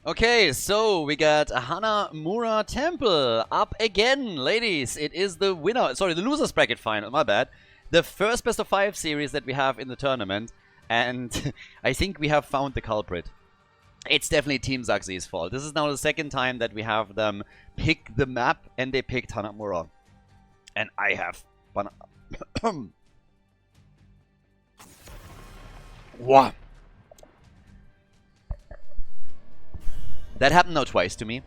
Okay, so we got Hanamura Temple up again, ladies. It is the winner, sorry, the losers bracket final, my bad. The first best of 5 series that we have in the tournament, and I think we have found the culprit. It's definitely Team Zaxi's fault. This is now the second time that we have them pick the map, and they picked Hanamura. And I have... Wow. That happened now twice to me.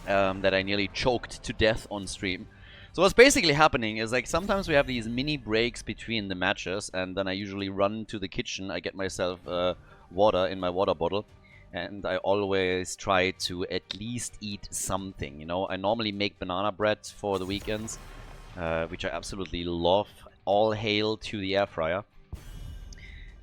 That I nearly choked to death on stream. So what's basically happening is, like, sometimes we have these mini breaks between the matches, and then I usually run to the kitchen. I get myself water in my water bottle, and I always try to at least eat something, you know. I normally make banana bread for the weekends, which I absolutely love. All hail to the air fryer.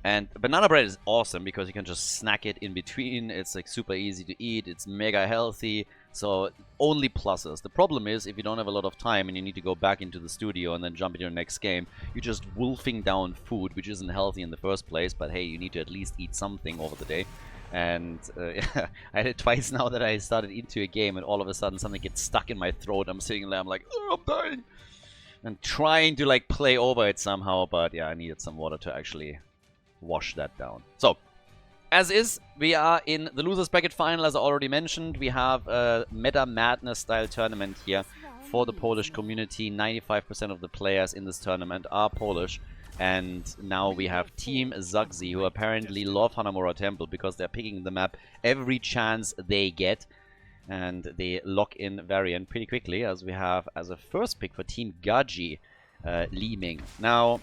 And banana bread is awesome because you can just snack it in between. It's like super easy to eat. It's mega healthy. So only pluses. The problem is if you don't have a lot of time and you need to go back into the studio and then jump into your next game, you're just wolfing down food, which isn't healthy in the first place. But hey, you need to at least eat something over the day. And I had it twice now that I started into a game and all of a sudden something gets stuck in my throat. I'm sitting there, I'm like, oh, I'm dying. And trying to like play over it somehow. But yeah, I needed some water to actually wash that down. So, as is, we are in the losers bracket final. As I already mentioned, we have a META Madness style tournament here for the Polish community. 95% of the players in this tournament are Polish. And now we have Team Zaxi, who apparently love Hanamura Temple because they're picking the map every chance they get. And they lock in Varian pretty quickly, as we have as a first pick for Team Gaji, Li Ming. Now,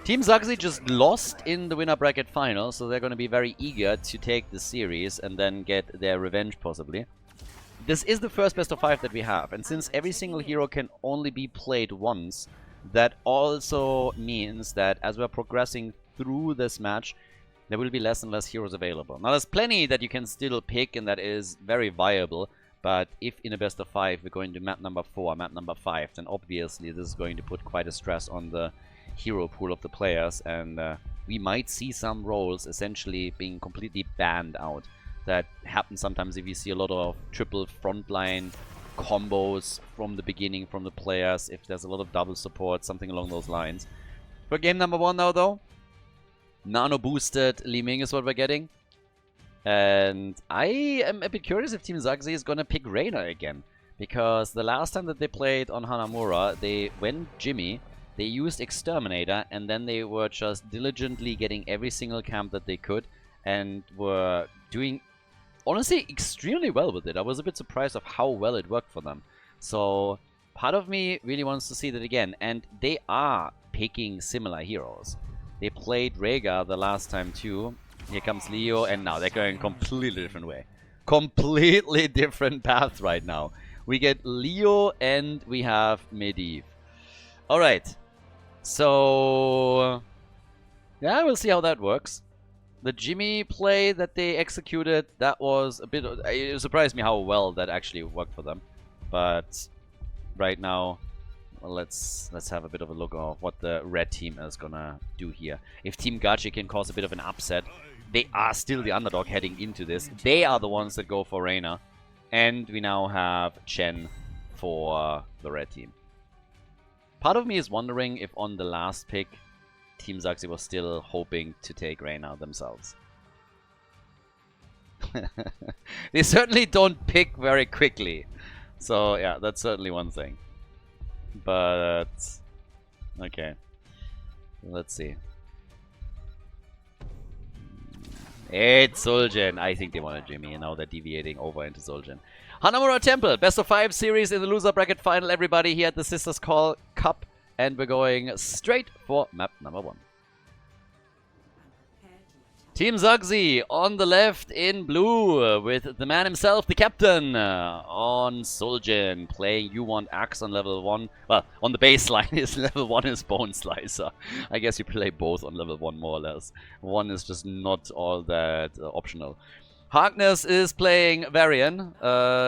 Team Zaxi just lost in the winner bracket final, so they're going to be very eager to take the series and then get their revenge, possibly. This is the first best of 5 that we have, and since every single hero can only be played once, that also means that as we're progressing through this match, there will be less and less heroes available. Now, there's plenty that you can still pick, and that is very viable, but if in a best of 5 we're going to map number 4, map number 5, then obviously this is going to put quite a stress on the hero pool of the players, and we might see some roles essentially being completely banned out. That happens sometimes if you see a lot of triple frontline combos from the beginning from the players, if there's a lot of double support, something along those lines. For game number 1 now though, nano boosted Li Ming is what we're getting, and I am a bit curious if Team Zaxi is gonna pick Reyna again, because the last time that they played on Hanamura, they went Jimmy. They used Exterminator, and then they were just diligently getting every single camp that they could, and were doing, honestly, extremely well with it. I was a bit surprised of how well it worked for them. So, part of me really wants to see that again, and they are picking similar heroes. They played Rhaegar the last time too. Here comes Leo, and now they're going a completely different way. Completely different path right now. We get Leo, and we have Maiev. Alright. So, yeah, we'll see how that works. The Jimmy play that they executed, that was a bit... It surprised me how well that actually worked for them. But right now, well, let's have a bit of a look at what the red team is gonna do here. If Team Gachi can cause a bit of an upset, they are still the underdog heading into this. They are the ones that go for Reyna. And we now have Chen for the red team. Part of me is wondering if on the last pick, Team Zaxi was still hoping to take Reyna themselves. They certainly don't pick very quickly. So yeah, that's certainly one thing. But, okay. Let's see. It's Zul'jin. I think they wanted Jimmy, and now they're deviating over into Zul'jin. Hanamura Temple, best of 5 series in the loser bracket final, everybody, here at the Sisters Call Cup. And we're going straight for map number 1. Team Zaxi on the left in blue with the man himself, the captain, on Zul'jin, playing You Want Axe on level 1. Well, on the baseline, his level 1 is Bone Slicer. I guess you play both on level 1 more or less. One is just not all that optional. Harkness is playing Varian.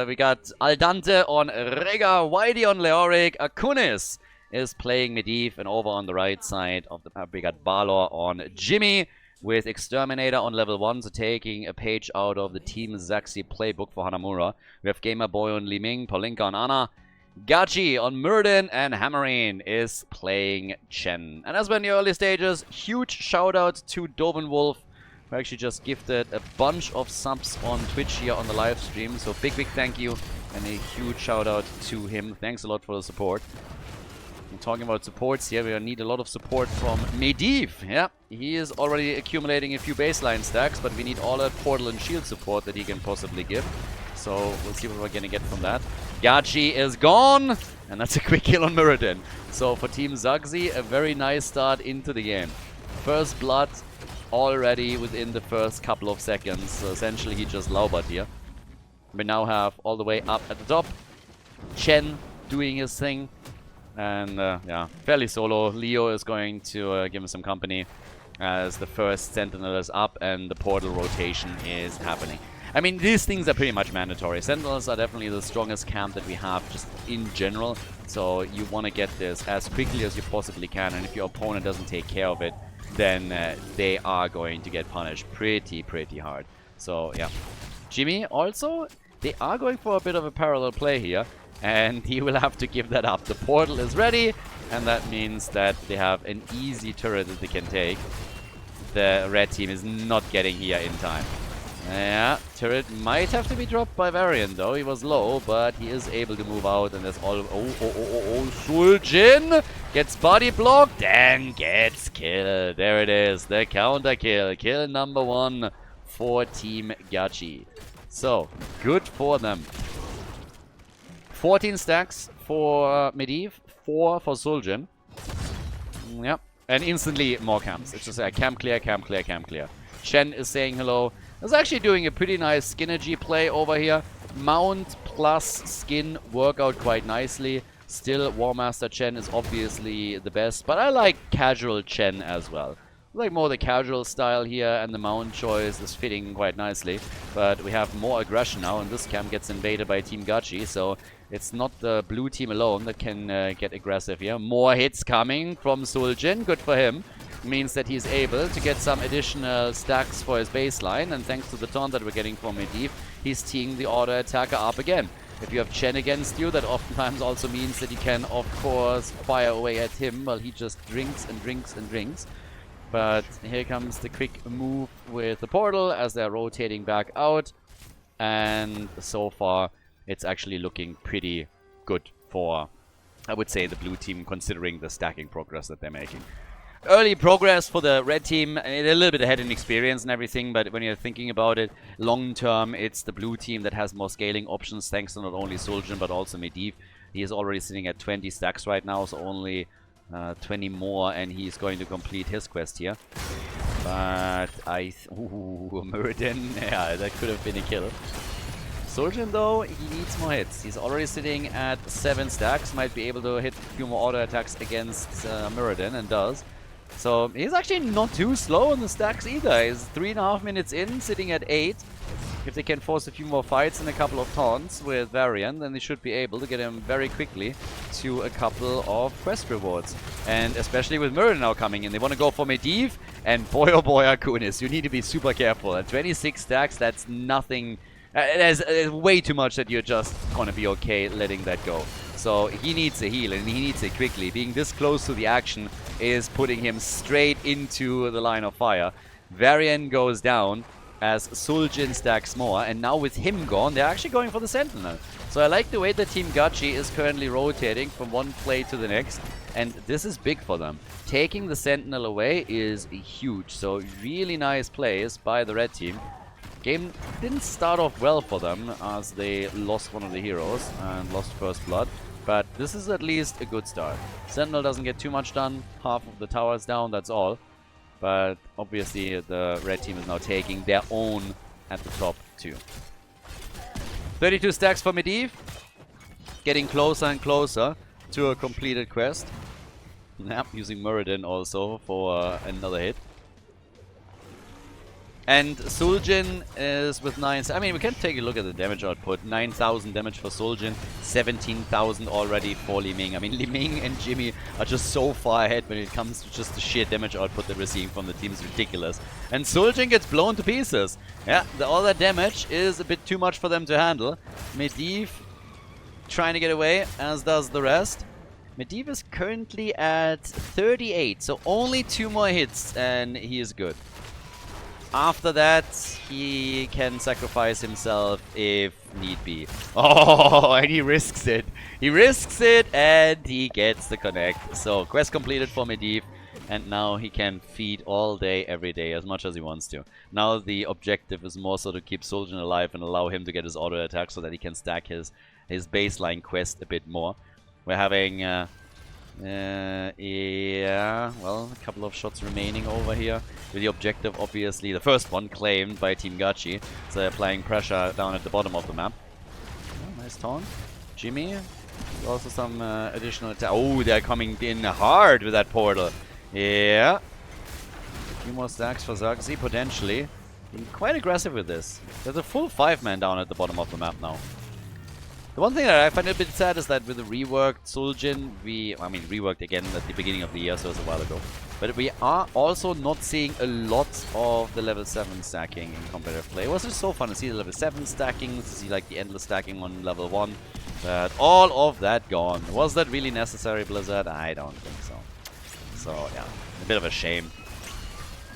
We got Aldante on Rhaegar, Whitey on Leoric, Akunis is playing Maiev, and over on the right side of the map we got Balor on Jimmy. with Exterminator on level 1, so taking a page out of the Team Zaxi playbook for Hanamura. We have Gamer Boy on Li Ming, Paulinka on Ana, Gachi on Murden, and Hammerine is playing Chen. And as we're in the early stages, huge shout out to Doven Wolf, who actually just gifted a bunch of subs on Twitch here on the live stream. So big thank you and a huge shout out to him. Thanks a lot for the support. And talking about supports here, we need a lot of support from Medivh. Yeah, he is already accumulating a few baseline stacks, but we need all that portal and shield support that he can possibly give. So we'll see what we're gonna get from that. Gachi is gone, and that's a quick kill on Muradin. So for Team Zagzi, a very nice start into the game. First blood already within the first couple of seconds. So essentially he just laubered here. We now have all the way up at the top Chen doing his thing. And yeah, fairly solo. Leo is going to give him some company as the first Sentinel is up and the portal rotation is happening. I mean, these things are pretty much mandatory. Sentinels are definitely the strongest camp that we have just in general. So you want to get this as quickly as you possibly can. And if your opponent doesn't take care of it, then they are going to get punished pretty hard. So yeah. Jimmy also, they are going for a bit of a parallel play here. And he will have to give that up. The portal is ready, and that means that they have an easy turret that they can take. The red team is not getting here in time. Yeah, turret might have to be dropped by Varian though. He was low, but he is able to move out, and there's all... Oh, Suljin gets body blocked and gets killed. There it is, the counter kill. Kill number 1 for Team Gachi. So, good for them. 14 stacks for Medivh, 4 for Suljin. Yep, and instantly more camps. It's just like camp clear, camp clear, camp clear. Chen is saying hello. Is actually doing a pretty nice Skinergy play over here. Mount plus skin work out quite nicely. Still, War Master Chen is obviously the best, but I like casual Chen as well. I like more the casual style here, and the mount choice is fitting quite nicely. But we have more aggression now, and this camp gets invaded by Team Gachi, so it's not the blue team alone that can get aggressive here. More hits coming from Suljin, good for him. Means that he's able to get some additional stacks for his baseline, and thanks to the taunt that we're getting from Medivh, he's teeing the auto attacker up again. If you have Chen against you, that oftentimes also means that you can, of course, fire away at him while he just drinks and drinks and drinks. But here comes the quick move with the portal as they're rotating back out, and so far it's actually looking pretty good for, I would say, the blue team, considering the stacking progress that they're making. Early progress for the red team, a little bit ahead in experience and everything, but when you're thinking about it, long term, it's the blue team that has more scaling options, thanks to not only Suljin, but also Medivh. He is already sitting at 20 stacks right now, so only 20 more, and he's going to complete his quest here. But ooh, Muradin, yeah, that could have been a kill. Suljin, though, he needs more hits. He's already sitting at 7 stacks, might be able to hit a few more auto attacks against Muradin, and does. So he's actually not too slow on the stacks either. He's 3.5 minutes in, sitting at 8. If they can force a few more fights and a couple of taunts with Varian, then they should be able to get him very quickly to a couple of quest rewards. And especially with Muradin now coming in, they want to go for Medivh, and boy oh boy Akunis, you need to be super careful. At 26 stacks, that's nothing. There's way too much that you're just gonna be okay letting that go. So he needs a heal, and he needs it quickly. Being this close to the action is putting him straight into the line of fire. Varian goes down as Suljin stacks more, and now with him gone, they're actually going for the Sentinel. So I like the way the Team Gachi is currently rotating from one play to the next, and this is big for them. Taking the Sentinel away is huge, so really nice plays by the red team. Game didn't start off well for them as they lost one of the heroes and lost first blood, but this is at least a good start. Sentinel doesn't get too much done, half of the towers down, that's all. But obviously the red team is now taking their own at the top too. 32 stacks for Medivh, getting closer and closer to a completed quest. Yep, using Muradin also for another hit. And Suljin is with 9. I mean, we can take a look at the damage output. 9,000 damage for Suljin, 17,000 already for Li Ming. I mean, Li Ming and Jimmy are just so far ahead when it comes to just the sheer damage output that we're seeing from the team is ridiculous. And Suljin gets blown to pieces. Yeah, all that damage is a bit too much for them to handle. Medivh trying to get away, as does the rest. Medivh is currently at 38, so only 2 more hits and he is good. After that, he can sacrifice himself if need be. Oh, and he risks it. He risks it, and he gets the connect. So, quest completed for Medivh, and now he can feed all day, every day, as much as he wants to. Now the objective is more so to keep Suljin alive and allow him to get his auto attack so that he can stack his baseline quest a bit more. We're having... yeah, well, a couple of shots remaining over here. With the objective, obviously, the first one claimed by Team Gachi. So they're applying pressure down at the bottom of the map. Oh, nice taunt. Jimmy. Also some additional attack. Oh, they're coming in hard with that portal. Yeah. A few more stacks for Zerxi, potentially. Being quite aggressive with this. There's a full 5-man down at the bottom of the map now. The one thing that I find a bit sad is that with the reworked Suljin, reworked again at the beginning of the year, so it was a while ago. But we are also not seeing a lot of the level 7 stacking in competitive play. It was just so fun to see the level 7 stacking, to see like the endless stacking on level 1. But all of that gone. Was that really necessary, Blizzard? I don't think so. So yeah, a bit of a shame.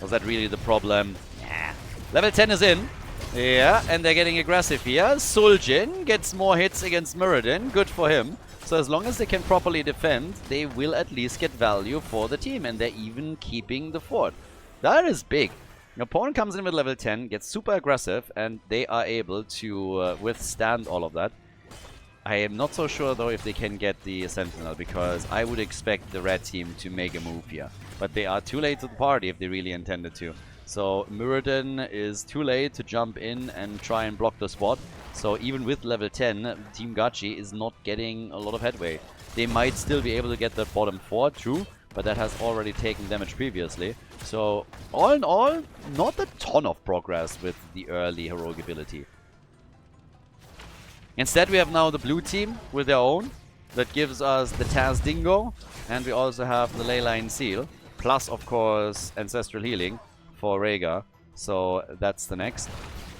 Was that really the problem? Nah. Level 10 is in. Yeah, and they're getting aggressive here. Suljin gets more hits against Muradin. Good for him. So as long as they can properly defend, they will at least get value for the team. And they're even keeping the fort. That is big. Your opponent comes in with level 10, gets super aggressive, and they are able to withstand all of that. I am not so sure, though, if they can get the Sentinel, because I would expect the red team to make a move here. But they are too late to the party if they really intended to. So Muradin is too late to jump in and try and block the spot. So even with level 10, Team Gachi is not getting a lot of headway. They might still be able to get the bottom 4, true, but that has already taken damage previously. So all in all, not a ton of progress with the early heroic ability. Instead, we have now the blue team with their own. That gives us the Taz Dingo, and we also have the Leyline Seal, plus of course Ancestral Healing for Rhaegar, so that's the next.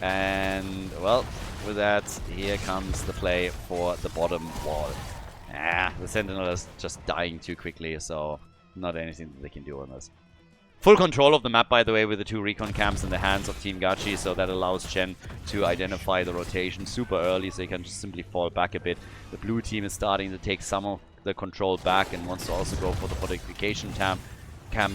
And well, with that, here comes the play for the bottom wall. The Sentinel is just dying too quickly, so not anything that they can do on this. Full control of the map, by the way, with the 2 recon camps in the hands of Team Gachi, so that allows Chen to identify the rotation super early, so he can just simply fall back a bit. The blue team is starting to take some of the control back and wants to also go for the fortification camp,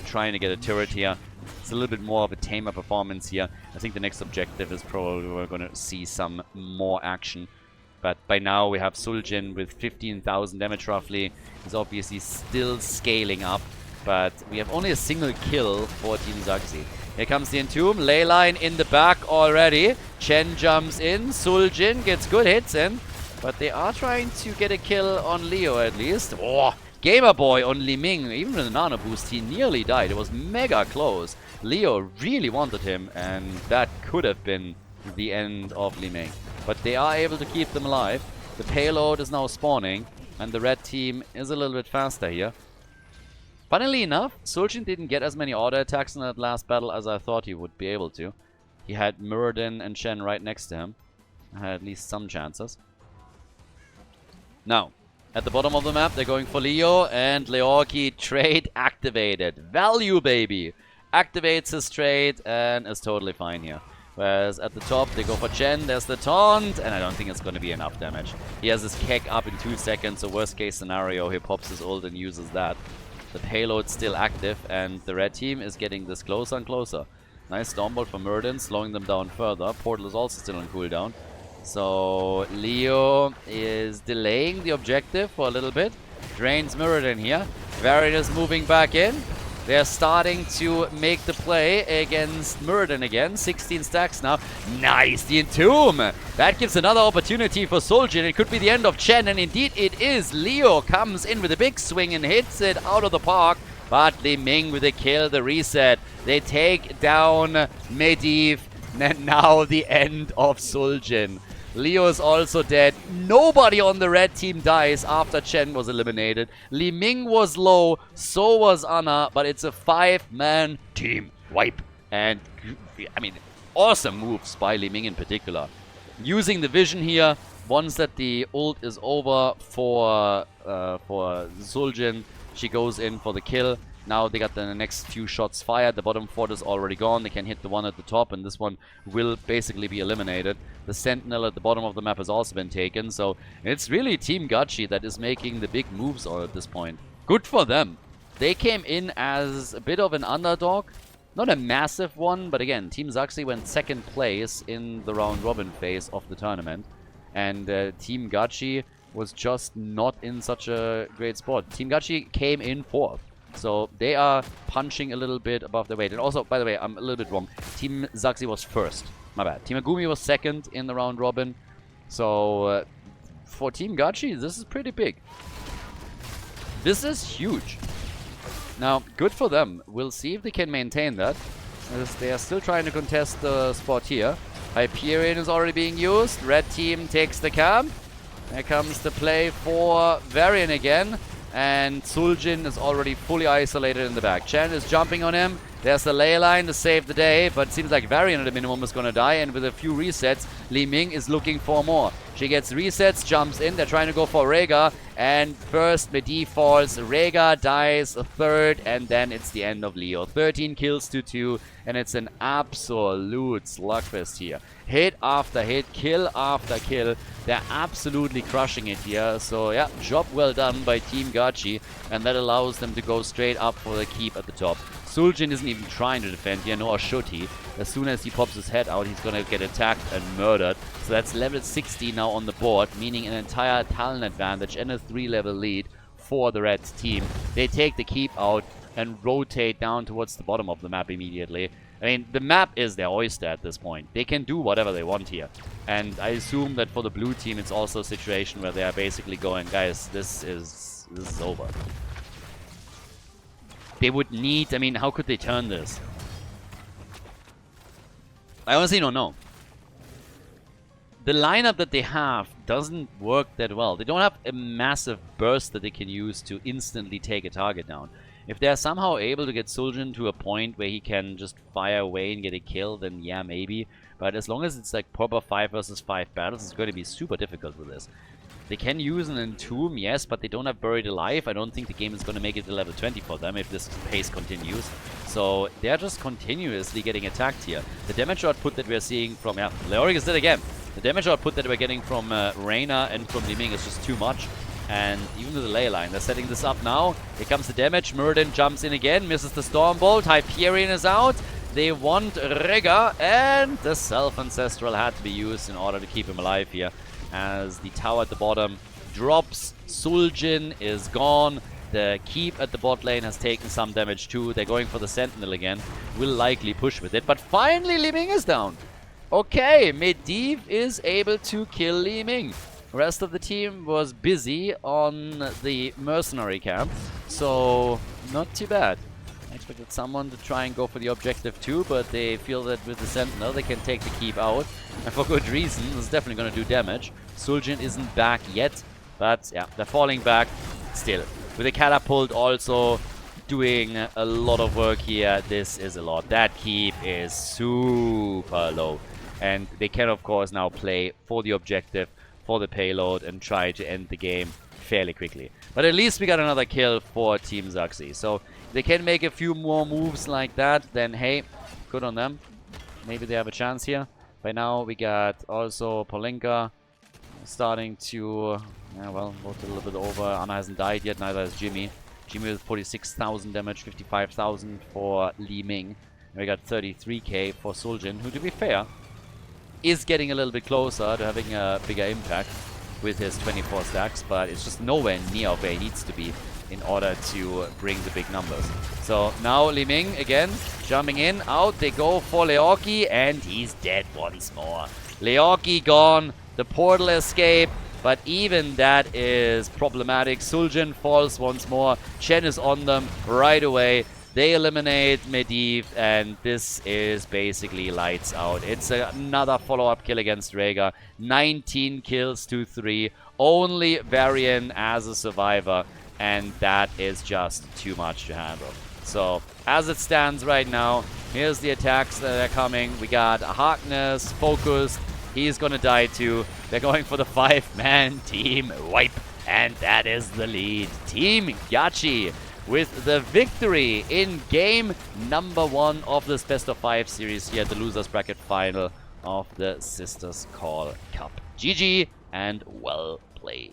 trying to get a turret here. It's a little bit more of a tamer performance here. I think the next objective is probably we're going to see some more action. But by now we have Suljin with 15,000 damage roughly. He's obviously still scaling up. But we have only a single kill for Team Zerxi. Here comes the Entomb. Leyline in the back already. Chen jumps in. Suljin gets good hits in. But they are trying to get a kill on Leo at least. Oh, Gamer Boy on Li Ming. Even with a nano boost, he nearly died. It was mega close. Leo really wanted him, and that could have been the end of Li Ming. But they are able to keep them alive. The payload is now spawning, and the red team is a little bit faster here. Funnily enough, Suljin didn't get as many auto attacks in that last battle as I thought he would be able to. He had Muradin and Shen right next to him. Had at least some chances. Now, at the bottom of the map, they're going for Leo, and Leorki trade activated. Value, baby! Activates his trade and is totally fine here. Whereas at the top, they go for Chen, there's the taunt, and I don't think it's going to be enough damage. He has his keg up in 2 seconds, so worst case scenario, he pops his ult and uses that. The payload's still active, and the red team is getting this closer and closer. Nice Stormbolt for Muradin, slowing them down further. Portal is also still on cooldown. So Leo is delaying the objective for a little bit. Drains Muradin here. Varian is moving back in. They're starting to make the play against Muradin again. 16 stacks now. Nice, the Entomb. That gives another opportunity for Suljin. It could be the end of Chen, and indeed it is. Leo comes in with a big swing and hits it out of the park. But Li Ming with a kill, the reset. They take down Maiev. And now the end of Suljin. Leo is also dead. Nobody on the red team dies after Chen was eliminated. Li Ming was low, so was Anna, but it's a 5-man team wipe. And, I mean, awesome moves by Li Ming in particular. Using the vision here, once that the ult is over for Suljin, she goes in for the kill. Now they got the next few shots fired. The bottom fort is already gone. They can hit the one at the top, and this one will basically be eliminated. The sentinel at the bottom of the map has also been taken. So it's really Team Gachi that is making the big moves at this point. Good for them. They came in as a bit of an underdog. Not a massive one, but again, Team Zaxi went second place in the round robin phase of the tournament. And Team Gachi was just not in such a great spot. Team Gachi came in fourth. So they are punching a little bit above their weight. And also, by the way, I'm a little bit wrong. Team Zaxi was first. My bad. Team Agumi was second in the round robin. So for Team Gachi, this is pretty big. This is huge. Now, good for them. We'll see if they can maintain that. As they are still trying to contest the spot here. Hyperion is already being used. Red team takes the camp. There comes the play for Varian again. And Suljin is already fully isolated in the back. Chen is jumping on him. There's the ley line to save the day, but it seems like Varian at a minimum is going to die. And with a few resets, Li Ming is looking for more. She gets resets, jumps in. They're trying to go for Rhaegar. And first, Maiev falls. Rhaegar dies a third, and then it's the end of Leo. 13 kills to 2, and it's an absolute slugfest here. Hit after hit, kill after kill. They're absolutely crushing it here. So, yeah, job well done by Team Gachi, and that allows them to go straight up for the keep at the top. Suljin isn't even trying to defend here, nor should he. As soon as he pops his head out, he's gonna get attacked and murdered. So that's level 60 now on the board, meaning an entire talent advantage and a 3-level lead for the red team. They take the keep out and rotate down towards the bottom of the map immediately. I mean, the map is their oyster at this point. They can do whatever they want here. And I assume that for the blue team, it's also a situation where they are basically going, guys, this is over. They would need, I mean, how could they turn this? I honestly don't know. The lineup that they have doesn't work that well. They don't have a massive burst that they can use to instantly take a target down. If they're somehow able to get Suljin to a point where he can just fire away and get a kill, then yeah, maybe. But as long as it's like proper 5 versus 5 battles, it's going to be super difficult with this. They can use an Entomb, yes, but they don't have Buried Alive. I don't think the game is going to make it to level 20 for them if this pace continues. So they're just continuously getting attacked here. The damage output that we're seeing from... Yeah, Leoric is dead again. The damage output that we're getting from Reyna and from Li Ming is just too much. And even with the ley line, they're setting this up now. Here comes the damage. Muradin jumps in again, misses the Stormbolt. Hyperion is out. They want Rhaegar, and the Self-Ancestral had to be used in order to keep him alive here. As the tower at the bottom drops, Suljin is gone. The keep at the bot lane has taken some damage too. They're going for the Sentinel again. Will likely push with it, but finally Li Ming is down. Okay, Maiev is able to kill Li Ming. Rest of the team was busy on the mercenary camp, so not too bad. I expected someone to try and go for the objective too, but they feel that with the Sentinel they can take the keep out. And for good reason, it's definitely going to do damage. Suljin isn't back yet, but yeah, they're falling back still. With the catapult also doing a lot of work here. This is a lot. That keep is super low. And they can of course now play for the objective, for the payload, and try to end the game fairly quickly. But at least we got another kill for Team Zaxi. So if they can make a few more moves like that, then hey, good on them. Maybe they have a chance here. By now we got also Polenka starting to, well, vote a little bit over. Anna hasn't died yet, neither has Jimmy. Jimmy with 46,000 damage, 55,000 for Li Ming. And we got 33k for Suljin, who to be fair, is getting a little bit closer to having a bigger impact with his 24 stacks, but it's just nowhere near where he needs to be in order to bring the big numbers. So now Li Ming again jumping in, out they go for Leoki, and he's dead once more. Leoki gone, the portal escape, but even that is problematic. Suljin falls once more. Chen is on them right away. They eliminate Medivh, and this is basically lights out. It's another follow-up kill against Rhaegar. 19 kills to 3. Only Varian as a survivor, and that is just too much to handle. So, as it stands right now, here's the attacks that are coming. We got Harkness, focused. He's gonna die too. They're going for the 5-man team wipe, and that is the lead. Team Gachi with the victory in game number 1 of this best of 5 series here at the losers bracket final of the Sisters Call Cup. GG and well played.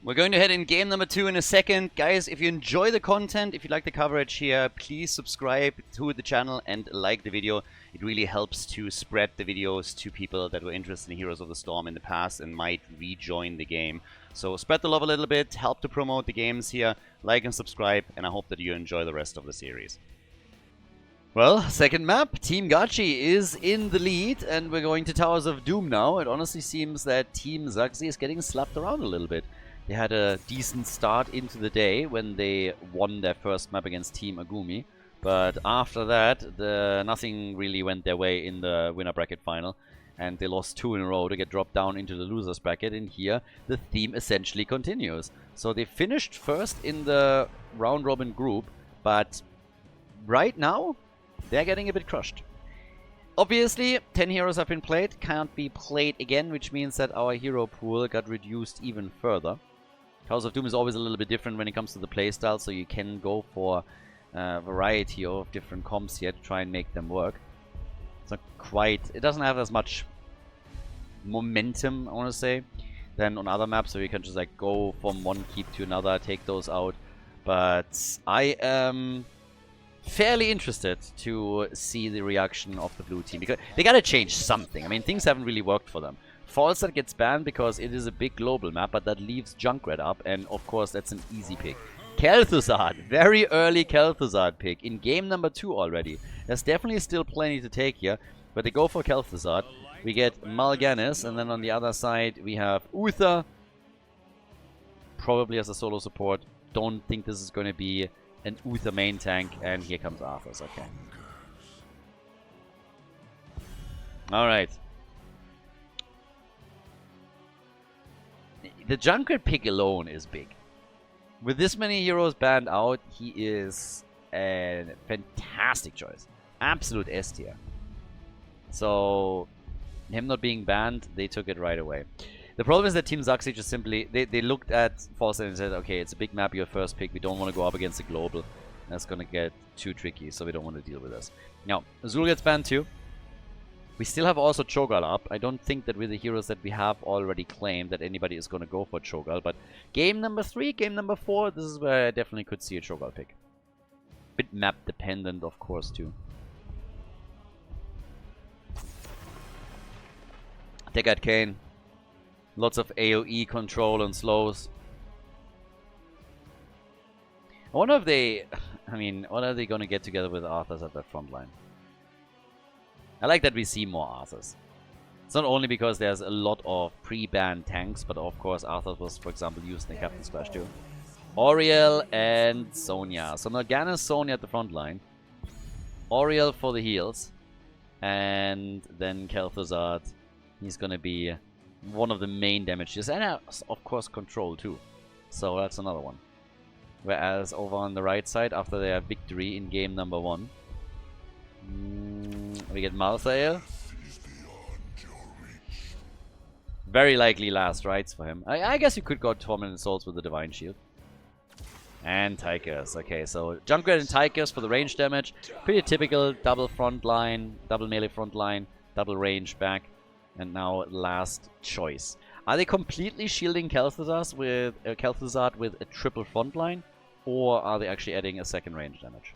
We're going to head in game number 2 in a second. Guys, if you enjoy the content, if you like the coverage here, please subscribe to the channel and like the video. It really helps to spread the videos to people that were interested in Heroes of the Storm in the past and might rejoin the game. So spread the love a little bit, help to promote the games here, like and subscribe, and I hope that you enjoy the rest of the series. Well, second map, Team Gachi is in the lead, and we're going to Towers of Doom now. It honestly seems that Team Zaxi is getting slapped around a little bit. They had a decent start into the day when they won their first map against Team Agumi. But after that, nothing really went their way in the winner bracket final. And they lost 2 in a row to get dropped down into the losers bracket. And here, the theme essentially continues. So they finished first in the round robin group. But right now, they're getting a bit crushed. Obviously, 10 heroes have been played. Can't be played again, which means that our hero pool got reduced even further. House of Doom is always a little bit different when it comes to the playstyle, so you can go for a variety of different comps here to try and make them work. It's not quite... It doesn't have as much momentum, I want to say, than on other maps, so you can just like go from one keep to another, take those out. But I am fairly interested to see the reaction of the blue team, because they gotta change something. I mean, things haven't really worked for them. Falstad gets banned because it is a big global map, but that leaves Junkrat up, and of course that's an easy pick. Kel'Thuzad, very early Kel'Thuzad pick in game number 2 already. There's definitely still plenty to take here, but they go for Kel'Thuzad. We get Mal'Ganis, and then on the other side we have Uther, probably as a solo support. Don't think this is going to be an Uther main tank, and here comes Arthas. Okay. Alright. The Junkrat pick alone is big. With this many heroes banned out, he is a fantastic choice. Absolute S tier. So, him not being banned, they took it right away. The problem is that Team Zaxi just simply... They looked at Falstad and said, okay, it's a big map, your first pick, we don't want to go up against the global. That's going to get too tricky, so we don't want to deal with this. Now, Azul gets banned too. We still have also Cho'Gall up. I don't think that with the heroes that we have already claimed that anybody is going to go for Cho'Gall. But game number 3, game number 4, this is where I definitely could see a Cho'Gall pick. Bit map dependent, of course, too. Deckard Cain. Lots of AoE control and slows. I wonder if they... I mean, what are they going to get together with Arthas at that front line? I like that we see more Arthas. It's not only because there's a lot of pre-banned tanks, but of course Arthas was, for example, used in the Captain's Clash too. Auriel and Sonya. So Morgana's Sonya at the front line. Auriel for the heals. And then Kel'Thuzad. He's gonna be one of the main damages. And of course control too. So that's another one. Whereas over on the right side, after their victory in game number 1, we get Malthael. Very likely last rights for him. I guess you could go Tormented Souls with the Divine Shield. And Tychus. Okay, so Junkrat and Tychus for the range damage. Pretty typical double front line, double melee front line, double range back. And now last choice. Are they completely shielding Kel'Thuzad with a triple front line? Or are they actually adding a second range damage?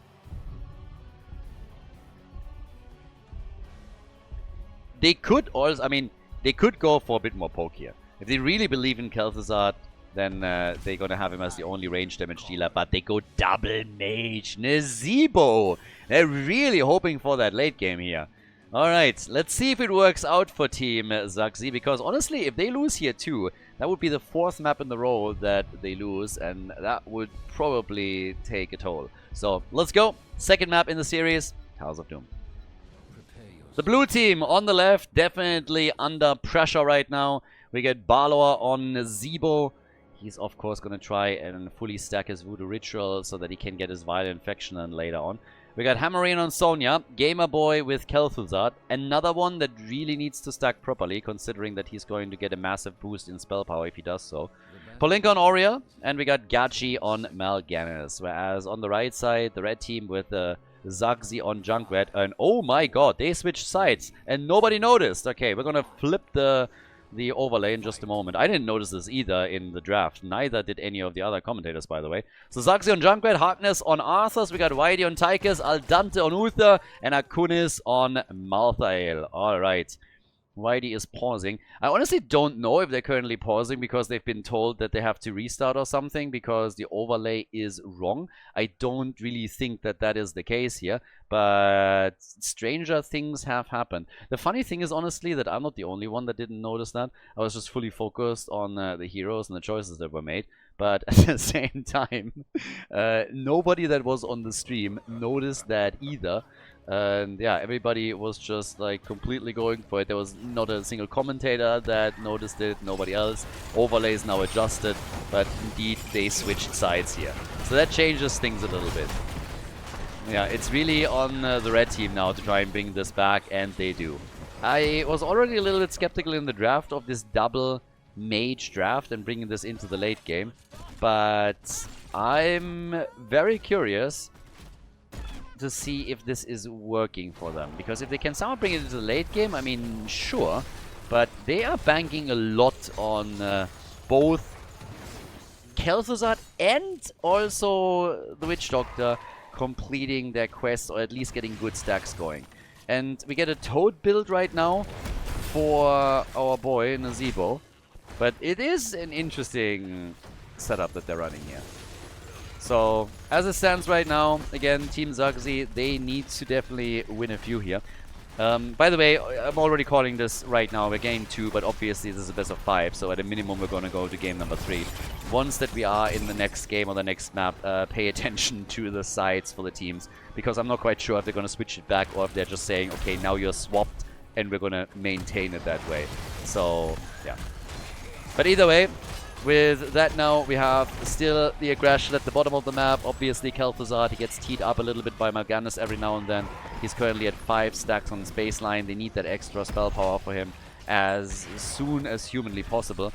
They could also, I mean, they could go for a bit more poke here. If they really believe in Kel'Thuzad, then they're gonna have him as the only range damage dealer, but they go double mage, Nazeebo! They're really hoping for that late game here. Alright, let's see if it works out for Team Zaxi, because honestly, if they lose here too, that would be the 4th map in the row that they lose, and that would probably take a toll. So, let's go. 2nd map in the series, House of Doom. The blue team on the left, definitely under pressure right now. We get Balor on Zebo. He's of course going to try and fully stack his Voodoo Ritual so that he can get his Violent Infection in later on. We got Hammerine on Sonya, Gamer Boy with Kel'Thuzad, another one that really needs to stack properly, considering that he's going to get a massive boost in spell power if he does so. Polinka on Oriel, and we got Gachi on Mal'Ganis, whereas on the right side, the red team with Zaxi on Junkrat, and oh my god, they switched sides, and nobody noticed. Okay, we're gonna flip the overlay in just a moment. I didn't notice this either in the draft. Neither did any of the other commentators, by the way. So Zaxi on Junkrat, Harkness on Arthas. We got Whitey on Tychus, Aldante on Uther, and Akunis on Malthael. Alright. Whitey is pausing. I honestly don't know if they're currently pausing because they've been told that they have to restart or something because the overlay is wrong. I don't really think that that is the case here, but stranger things have happened. The funny thing is honestly that I'm not the only one that didn't notice that. I was just fully focused on the heroes and the choices that were made. But at the same time, nobody that was on the stream noticed that either. And yeah, everybody was just like completely going for it. There was not a single commentator that noticed it, nobody else. Overlay is now adjusted, but indeed they switched sides here. So that changes things a little bit. Yeah, it's really on the red team now to try and bring this back, and they do. I was already a little bit skeptical in the draft of this double mage draft and bringing this into the late game, but I'm very curious to see if this is working for them, because if they can somehow bring it into the late game, I mean, sure, but they are banking a lot on both Kel'Thuzad and also the Witch Doctor completing their quest, or at least getting good stacks going. And we get a Toad build right now for our boy Nazebo, but it is an interesting setup that they're running here. So, as it stands right now, again, Team Zaxi, they need to definitely win a few here. By the way, I'm already calling this right now. We're game 2, but obviously this is a best of 5, so at a minimum we're going to go to game number 3. Once that we are in the next game or the next map, pay attention to the sides for the teams, because I'm not quite sure if they're going to switch it back or if they're just saying, okay, now you're swapped and we're going to maintain it that way. So, yeah. But either way, with that now, we have still the aggression at the bottom of the map. Obviously, Kel'Thuzad, he gets teed up a little bit by Mal'Ganis every now and then. He's currently at 5 stacks on his baseline. They need that extra spell power for him as soon as humanly possible.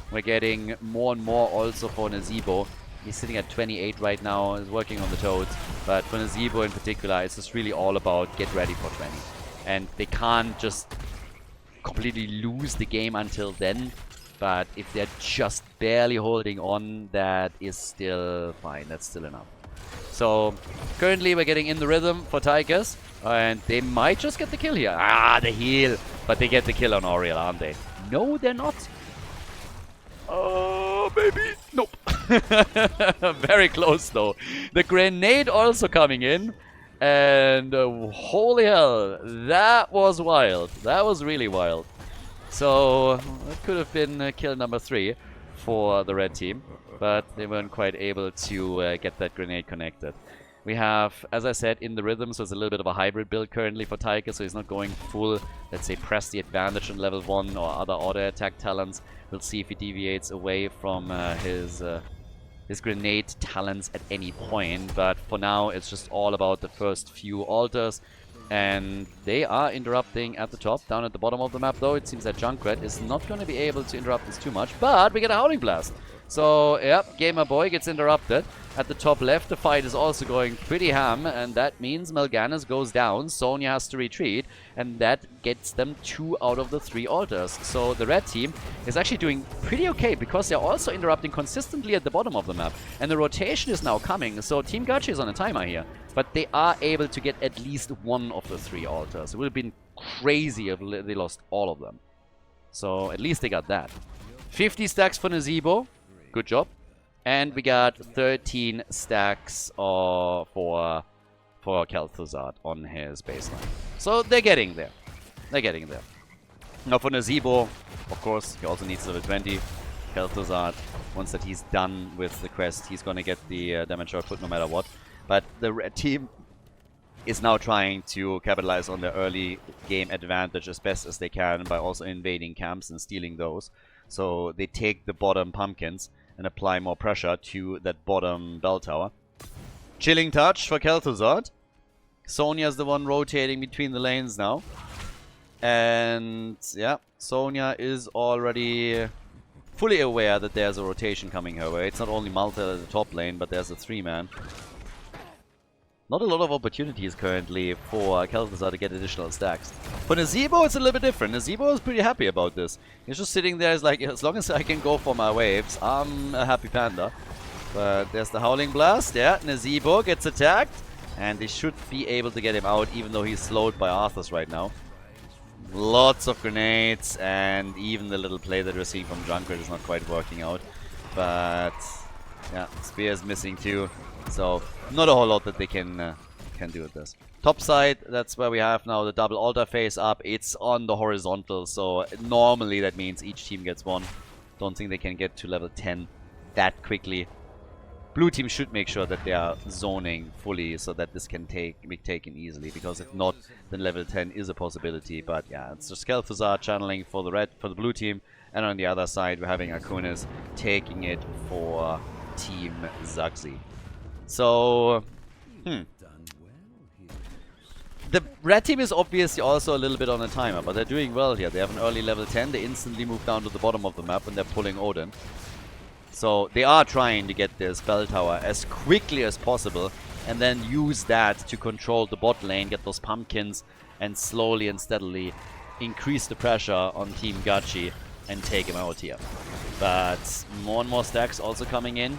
We're getting more and more also for Nazebo. He's sitting at 28 right now, is working on the Toads. But for Nazebo in particular, it's just really all about get ready for 20. And they can't just completely lose the game until then. But if they're just barely holding on, that is still fine. That's still enough. So, currently we're getting in the rhythm for Tychus. And they might just get the kill here. Ah, the heal. But they get the kill on Oriel, aren't they? No, they're not. Oh, maybe. Nope. Very close, though. The grenade also coming in. And holy hell, that was wild. That was really wild. So, that could have been kill number 3 for the red team, but they weren't quite able to get that grenade connected. We have, as I said, in the rhythm, so it's a little bit of a hybrid build currently for Tychus, so he's not going full, let's say, press the advantage on level 1 or other auto attack talents. We'll see if he deviates away from his grenade talents at any point, but for now it's just all about the first few altars. And they are interrupting at the top. Down at the bottom of the map, though, it seems that Junkrat is not going to be able to interrupt this too much. But we get a Howling Blast. So, yep, Gamer Boy gets interrupted. At the top left, the fight is also going pretty ham. And that means Mal'Ganis goes down. Sonya has to retreat. And that gets them 2 out of the 3 altars. So the red team is actually doing pretty okay, because they're also interrupting consistently at the bottom of the map. And the rotation is now coming. So Team Gachi is on a timer here. But they are able to get at least 1 of the 3 altars. It would have been crazy if they lost all of them. So at least they got that. 50 stacks for Nazebo. Good job. And we got 13 stacks for Kel'Thuzad on his baseline. So they're getting there. they're getting there. Now for Nazeebo, of course, he also needs level 20. Kel'Thuzad, once that he's done with the quest, he's gonna get the damage output no matter what. But the red team is now trying to capitalize on their early game advantage as best as they can by also invading camps and stealing those. So they take the bottom pumpkins and apply more pressure to that bottom bell tower. Chilling touch for Kel'Thuzad. Sonya's the one rotating between the lanes now. And yeah, Sonya is already fully aware that there's a rotation coming her way. It's not only Malta at the top lane, but there's a 3-man. Not a lot of opportunities currently for Kel'Thuzad to get additional stacks. For Nazeebo, it's a little bit different. Nazeebo is pretty happy about this. He's just sitting there, he's like, as long as I can go for my waves, I'm a happy panda. But there's the Howling Blast. Yeah, Nazeebo gets attacked. And they should be able to get him out, even though he's slowed by Arthas right now. Lots of grenades, and even the little play that we're seeing from Junkrat is not quite working out. But yeah, Spear is missing too. So not a whole lot that they can do with this. Top side, that's where we have now the double altar face up. It's on the horizontal, so normally that means each team gets one. Don't think they can get to level 10 that quickly. Blue team should make sure that they are zoning fully so that this can be taken easily, because if not, then level 10 is a possibility. But yeah, it's just Kel'Thuzad channeling for the blue team, and on the other side we're having Akunis taking it for Team Zagzi. So, the red team is obviously also a little bit on a timer, but they're doing well here. They have an early level 10, they instantly move down to the bottom of the map and they're pulling Odin. So they are trying to get this bell tower as quickly as possible and then use that to control the bot lane, get those pumpkins, and slowly and steadily increase the pressure on Team Gachi and take him out here. But more and more stacks also coming in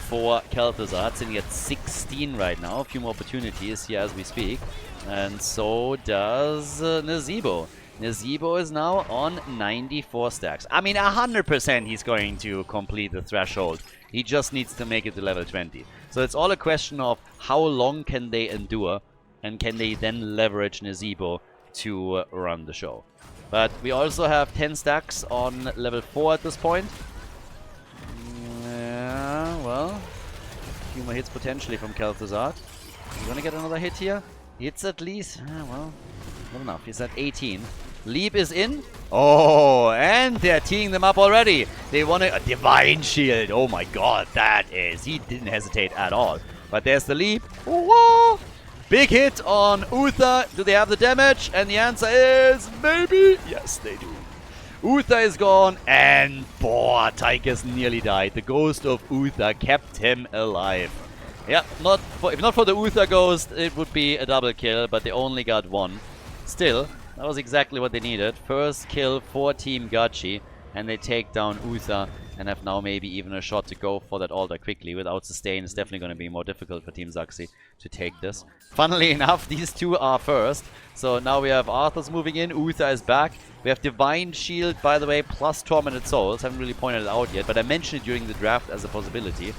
for Kel'Thuzad, sitting at 16 right now. A few more opportunities here as we speak. And so does Nazeebo. Nazeebo is now on 94 stacks. I mean, 100% he's going to complete the threshold. He just needs to make it to level 20. So it's all a question of how long can they endure, and can they then leverage Nazeebo to run the show. But we also have 10 stacks on level 4 at this point. Yeah, well, a few more hits potentially from Kel'Thuzad. You gonna get another hit here? It's at least, well, not enough. He's at 18. Leap is in. Oh, and they're teeing them up already. They want a Divine Shield. Oh my god, that is. He didn't hesitate at all. But there's the leap. Whoa! Big hit on Uther. Do they have the damage? And the answer is maybe. Yes, they do. Uther is gone, and boah, Tychus nearly died. The ghost of Uther kept him alive. Yeah, if not for the Uther ghost, it would be a double kill, but they only got one. Still, that was exactly what they needed. First kill for Team Gachi, and they take down Uther and have now maybe even a shot to go for that altar quickly. Without sustain, it's definitely going to be more difficult for Team Zagzi to take this. Funnily enough, these two are first. So now we have Arthas moving in, Uther is back. We have Divine Shield, by the way, plus Tormented Souls. Haven't really pointed it out yet, but I mentioned it during the draft as a possibility.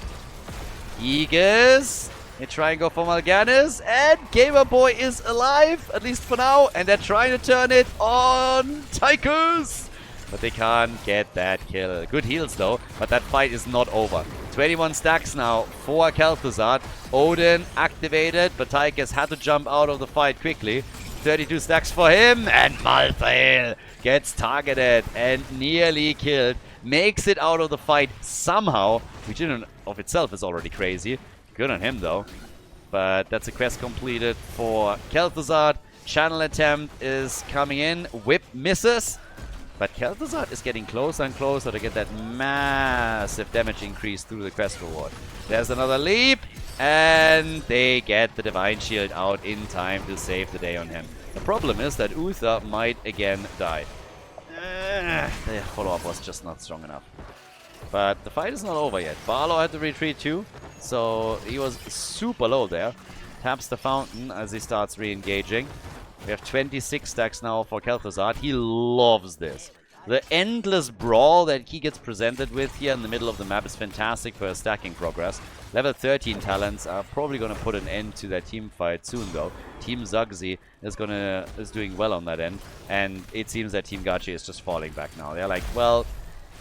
Aegis. They try and go for Mal'Ganis, and Gamer Boy is alive, at least for now, and they're trying to turn it on Tychus. But they can't get that kill. Good heals though, but that fight is not over. 21 stacks now for Kel'Thuzad. Odin activated, but Tychus had to jump out of the fight quickly. 32 stacks for him, and Malthael gets targeted and nearly killed. Makes it out of the fight somehow, which in and of itself is already crazy. Good on him though. But that's a quest completed for Kel'Thuzad. Channel attempt is coming in. Whip misses. But Kel'Thuzad is getting closer and closer to get that massive damage increase through the quest reward. There's another leap. And they get the Divine Shield out in time to save the day on him. The problem is that Uther might again die. The follow-up was just not strong enough. But the fight is not over yet. Barlow had to retreat too, so he was super low there. Taps the fountain as he starts re-engaging. We have 26 stacks now for Kel'Thuzad. He loves this. The endless brawl that he gets presented with here in the middle of the map is fantastic for his stacking progress. Level 13 talents are probably going to put an end to that team fight soon, though. Team Zugzi is doing well on that end, and it seems that Team Gachi is just falling back now. They're like, well,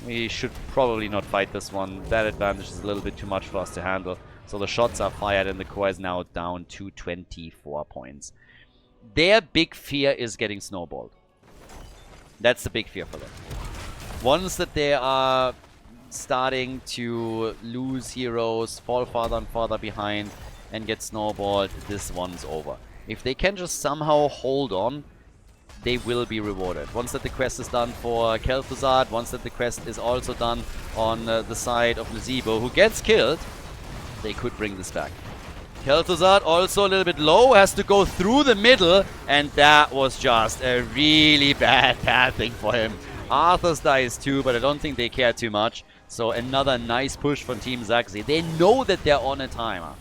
we should probably not fight this one. That advantage is a little bit too much for us to handle. So the shots are fired, and the core is now down to 24 points. Their big fear is getting snowballed. That's the big fear for them. Once that they are starting to lose heroes, fall farther and farther behind, and get snowballed, this one's over. If they can just somehow hold on, they will be rewarded. Once that the quest is done for Kel'Thuzad, once that the quest is also done on the side of Nazeebo, who gets killed, they could bring this back. Kel'Thuzad also a little bit low, has to go through the middle, and that was just a really bad thing for him. Arthas dies too, but I don't think they care too much. So another nice push from Team Zugzi. They know that they're on a timer.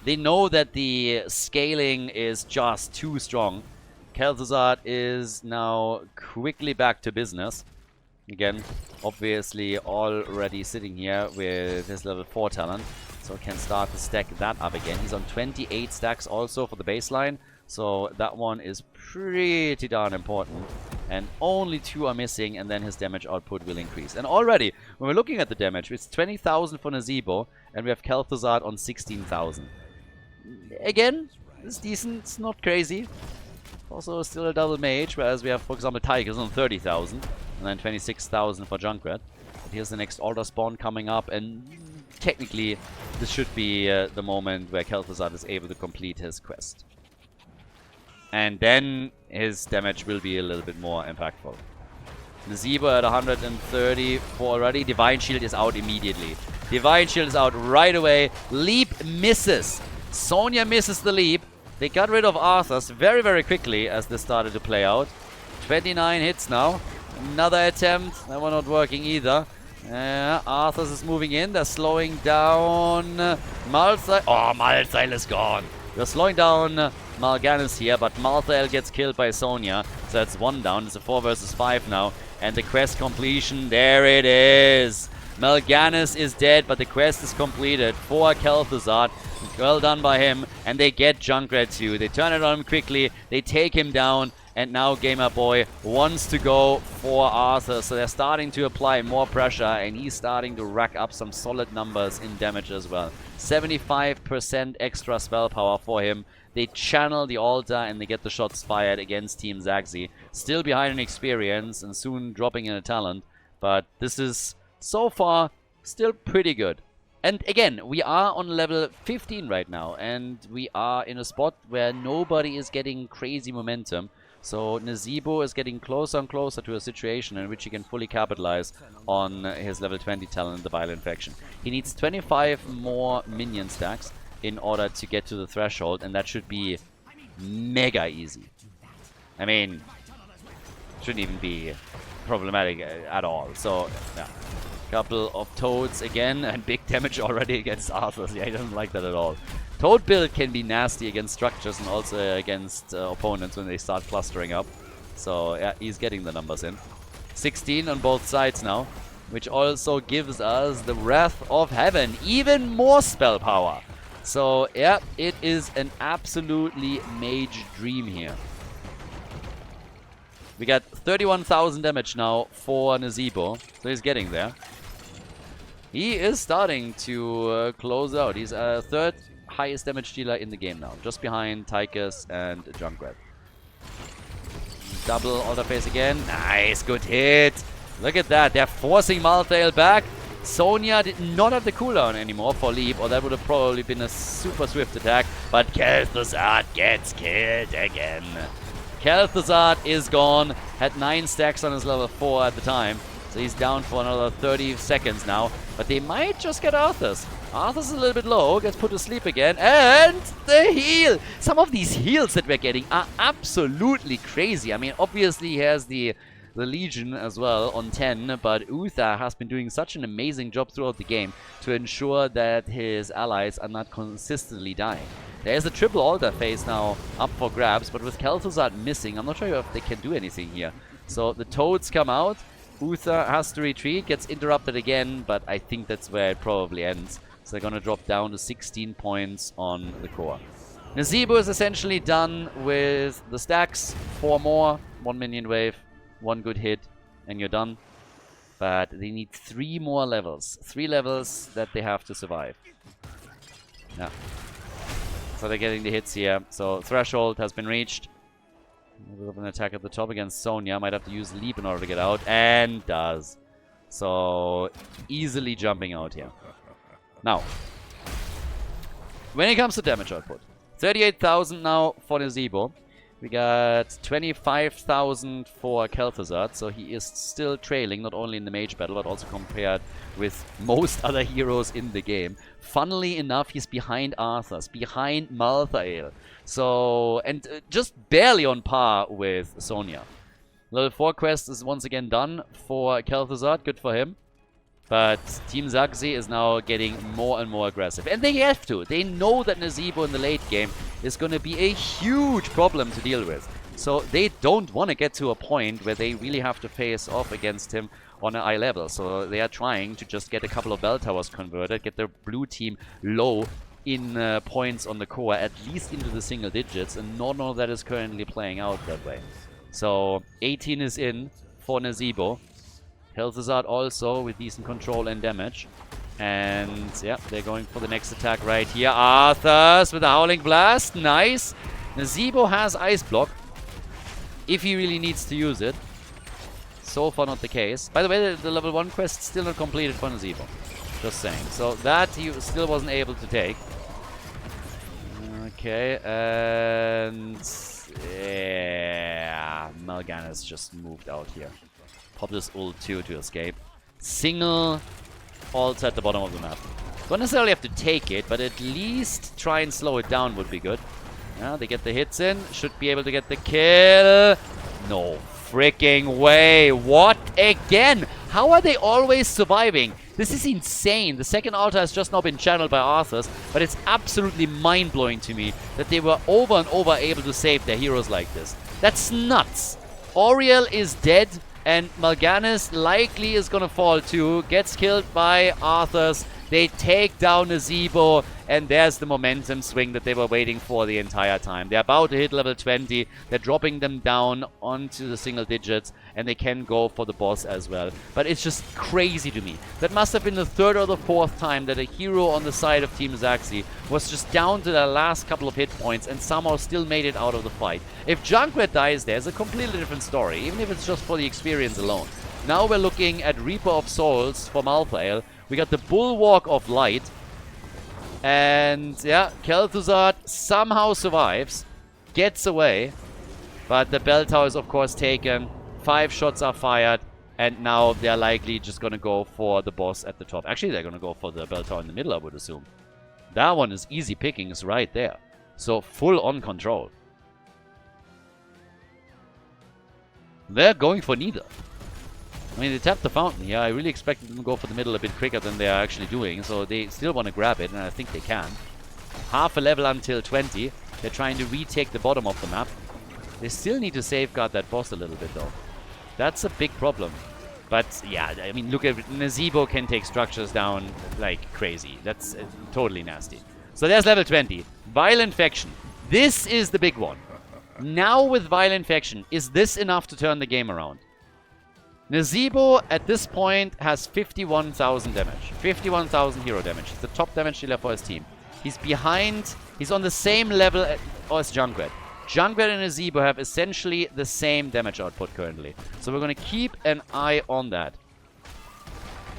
They know that the scaling is just too strong. Kel'Thuzad is now quickly back to business. Again, obviously already sitting here with his level 4 talent. So can start to stack that up again. He's on 28 stacks also for the baseline. So that one is pretty darn important. And only 2 are missing, and then his damage output will increase. And already, when we're looking at the damage, it's 20,000 for Nazeebo, and we have Kel'Thuzad on 16,000. Again, it's decent, it's not crazy. Also still a double mage, whereas we have, for example, Tigers on 30,000, and then 26,000 for Junkrat. But here's the next Altar spawn coming up, and technically, this should be the moment where Kel'Thuzad is able to complete his quest. And then his damage will be a little bit more impactful. Nazeebo at 134 already. Divine Shield is out immediately. Divine Shield is out right away. Leap misses. Sonya misses the leap. They got rid of Arthas very, very quickly as this started to play out. 29 hits now. Another attempt. That one not working either. Arthas is moving in. They're slowing down Malthael. Oh, Malthael is gone. We're slowing down Mal'Ganis here, but Malthael gets killed by Sonya. So that's 1 down. It's a 4 versus 5 now. And the quest completion, there it is. Mal'Ganis is dead, but the quest is completed for Kel'Thuzad. Well done by him. And they get Junkrat too. They turn it on him quickly. They take him down. And now Gamer Boy wants to go for Arthur. So they're starting to apply more pressure. And he's starting to rack up some solid numbers in damage as well. 75% extra spell power for him. They channel the altar and they get the shots fired against Team Zugzi. Still behind in experience and soon dropping in a talent. But this is, so far, still pretty good. And again, we are on level 15 right now. And we are in a spot where nobody is getting crazy momentum. So Nazeebo is getting closer and closer to a situation in which he can fully capitalize on his level 20 talent, the Violent Faction. He needs 25 more minion stacks in order to get to the threshold, and that should be mega easy. I mean, shouldn't even be problematic at all. So, yeah. Couple of Toads again, and big damage already against Arthur. Yeah, he doesn't like that at all. Toad build can be nasty against structures and also against opponents when they start clustering up. So, yeah, he's getting the numbers in. 16 on both sides now, which also gives us the Wrath of Heaven. Even more spell power. So, yeah, it is an absolutely mage dream here. We got 31,000 damage now for Nazeebo, so he's getting there. He is starting to close out. He's a 3rd highest damage dealer in the game now, just behind Tychus and Junkrat. Double altar phase again. Nice, good hit. Look at that. They're forcing Malthael back. Sonya did not have the cooldown anymore for leap, or that would have probably been a super swift attack. But Kel'Thuzad gets killed again. Kel'Thuzad is gone. Had 9 stacks on his level 4 at the time. So he's down for another 30 seconds now. But they might just get Arthas. Arthas is a little bit low. Gets put to sleep again. And the heal. Some of these heals that we're getting are absolutely crazy. I mean, obviously he has the Legion as well on 10. But Uther has been doing such an amazing job throughout the game to ensure that his allies are not consistently dying. There's a triple altar phase now up for grabs, but with Kel'Thuzad missing, I'm not sure if they can do anything here. So the Toads come out, Uther has to retreat, gets interrupted again, but I think that's where it probably ends. So they're going to drop down to 16 points on the core. Nazeebo is essentially done with the stacks. 4 more, 1 minion wave, 1 good hit, and you're done. But they need 3 more levels. 3 levels that they have to survive. Yeah. So they're getting the hits here. So threshold has been reached. A bit of an attack at the top against Sonya. Might have to use Leap in order to get out. And does. So easily jumping out here. Now, when it comes to damage output, 38,000 now for Nazeebo. We got 25,000 for Kel'Thuzad, so he is still trailing, not only in the mage battle, but also compared with most other heroes in the game. Funnily enough, he's behind Arthas, behind Malthael. So, and just barely on par with Sonya. Level 4 quest is once again done for Kel'Thuzad, good for him. But Team Zagzi is now getting more and more aggressive. And they have to. They know that Nazeebo in the late game is going to be a huge problem to deal with. So they don't want to get to a point where they really have to face off against him on an eye level. So they are trying to just get a couple of bell towers converted, get their blue team low in points on the core, at least into the single digits. And none of that is currently playing out that way. So 18 is in for Nazeebo. Kel'Thuzad also with decent control and damage. And yeah, they're going for the next attack right here. Arthas with a Howling Blast. Nice. Nazeebo has Ice Block if he really needs to use it. So far not the case. By the way, the level 1 quest still not completed for Nazeebo. Just saying. So that he still wasn't able to take. Okay, and yeah, Mal'Ganis just moved out here. Pop this ult too to escape. Single ult at the bottom of the map. Don't necessarily have to take it, but at least try and slow it down would be good. Yeah, they get the hits in. Should be able to get the kill. No freaking way. What again? How are they always surviving? This is insane. The second altar has just now been channeled by Arthas, but it's absolutely mind-blowing to me that they were over and over able to save their heroes like this. That's nuts. Auriel is dead. And Mal'Ganis likely is going to fall too. Gets killed by Arthas. They take down Nazeebo. And there's the momentum swing that they were waiting for the entire time. They're about to hit level 20. They're dropping them down onto the single digits. And they can go for the boss as well. But it's just crazy to me. That must have been the 3rd or the 4th time that a hero on the side of Team Zagzi was just down to their last couple of hit points and somehow still made it out of the fight. If Junkrat dies there, it's a completely different story, even if it's just for the experience alone. Now we're looking at Reaper of Souls for Malthael. We got the Bulwark of Light. And yeah, Kel'Thuzad somehow survives, gets away. But the bell tower is of course taken. 5 shots are fired, and now they're likely just going to go for the boss at the top. Actually, they're going to go for the bell tower in the middle, I would assume. That one is easy pickings right there. So, full on control. They're going for neither. I mean, they tapped the fountain here. I really expected them to go for the middle a bit quicker than they are actually doing. So, they still want to grab it, and I think they can. Half a level until 20. They're trying to retake the bottom of the map. They still need to safeguard that boss a little bit, though. That's a big problem. But, yeah, I mean, look at Nazeebo can take structures down like crazy. That's totally nasty. So there's level 20. Violent Faction. This is the big one. Now with Violent Faction, is this enough to turn the game around? Nazeebo, at this point, has 51,000 damage. 51,000 hero damage. It's the top damage dealer for his team. He's behind... He's on the same level as Junkrat. Junkrat and Nazeebo have essentially the same damage output currently. So we're going to keep an eye on that.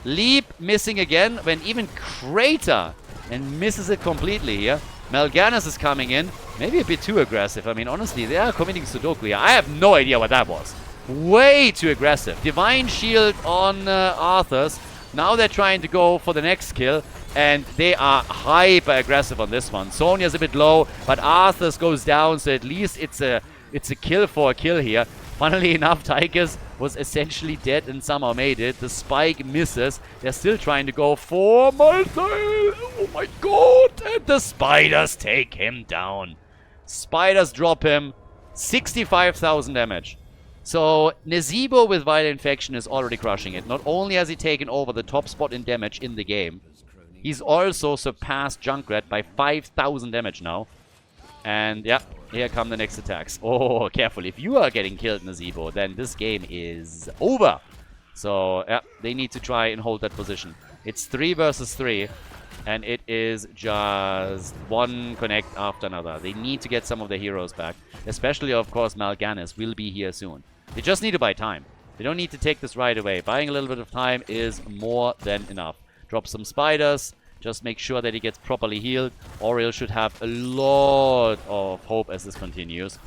Leap missing again when even Crater and misses it completely here. Mal'Ganis is coming in. Maybe a bit too aggressive. I mean, honestly, they are committing Sudoku here. I have no idea what that was. Way too aggressive. Divine Shield on Arthas. Now they're trying to go for the next kill. And they are hyper aggressive on this one. Sonya's a bit low, but Arthas goes down, so at least it's a kill for a kill here. Funnily enough, Tychus was essentially dead and somehow made it. The spike misses. They're still trying to go for Malthael. Oh my god! And the spiders take him down. Spiders drop him. 65,000 damage. So Nezebo with Vital Infection is already crushing it. Not only has he taken over the top spot in damage in the game, he's also surpassed Junkrat by 5,000 damage now. And yeah, here come the next attacks. Oh, careful. If you are getting killed, Nezebo, then this game is over. So yeah, they need to try and hold that position. It's 3 versus 3. And it is just one connect after another. They need to get some of their heroes back. Especially, of course, Mal'Ganis will be here soon. They just need to buy time. They don't need to take this right away. Buying a little bit of time is more than enough. Drop some spiders. Just make sure that he gets properly healed. Oriel should have a lot of hope as this continues.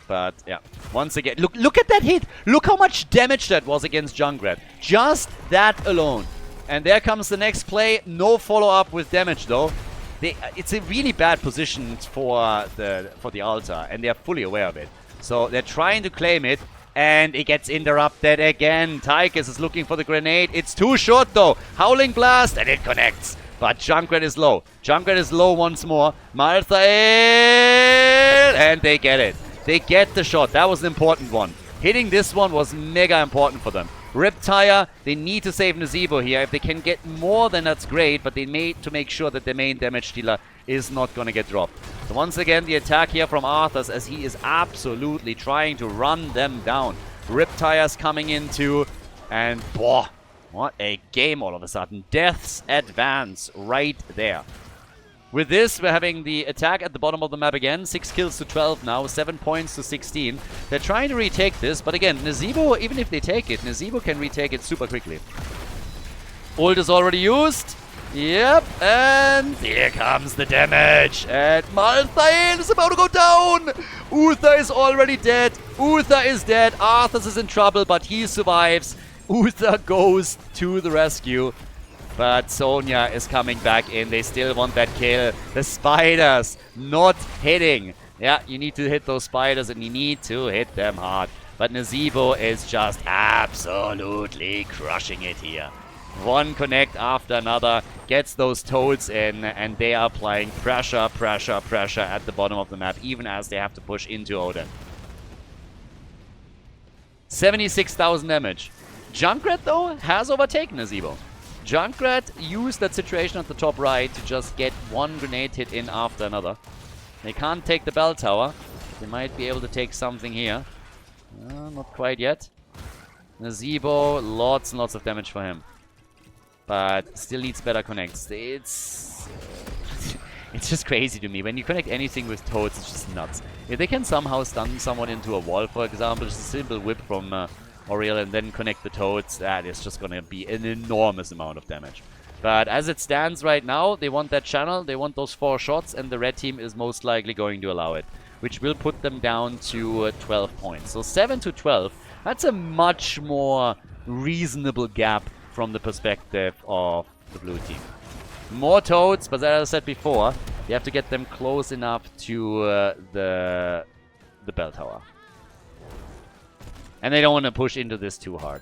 But, yeah. Once again, look at that hit! Look how much damage that was against Junkrat. Just that alone. And there comes the next play. No follow-up with damage, though. It's a really bad position for the altar, and they're fully aware of it. So they're trying to claim it, and it gets interrupted again. Tychus is looking for the grenade. It's too short, though. Howling Blast, and it connects. But Junkrat is low. Junkrat is low once more. Malthael, and they get it. They get the shot. That was an important one. Hitting this one was mega important for them. Riptire, they need to save Nezebo here. If they can get more, then that's great, but they need to make sure that their main damage dealer is not going to get dropped. So once again, the attack here from Arthas, as he is absolutely trying to run them down. Riptire's coming in too, and boah, what a game all of a sudden. Death's Advance right there. With this, we're having the attack at the bottom of the map again. 6 kills to 12 now, 7 points to 16. They're trying to retake this, but again, Nezebo, even if they take it, Nezebo can retake it super quickly. Ult is already used. Yep, and here comes the damage. And Malthael is about to go down. Uther is already dead. Uther is dead. Arthas is in trouble, but he survives. Uther goes to the rescue. But Sonya is coming back in. They still want that kill. The spiders not hitting. Yeah, you need to hit those spiders and you need to hit them hard. But Nezebo is just absolutely crushing it here. One connect after another gets those toads in, and they are applying pressure, pressure, pressure at the bottom of the map, even as they have to push into Odin. 76,000 damage. Junkrat, though, has overtaken Nezebo. Junkrat used that situation at the top right to just get one grenade hit in after another. They can't take the bell tower. They might be able to take something here. Not quite yet. Nezebo, lots and lots of damage for him. But still needs better connects. It's just crazy to me. When you connect anything with toads, it's just nuts. If they can somehow stun someone into a wall, for example, just a simple whip from Oriel and then connect the toads, that is just going to be an enormous amount of damage. But as it stands right now, they want that channel, they want those 4 shots, and the red team is most likely going to allow it, which will put them down to 12 points. So 7 to 12, that's a much more reasonable gap from the perspective of the blue team. More toads, but as I said before, you have to get them close enough to the bell tower. And they don't want to push into this too hard.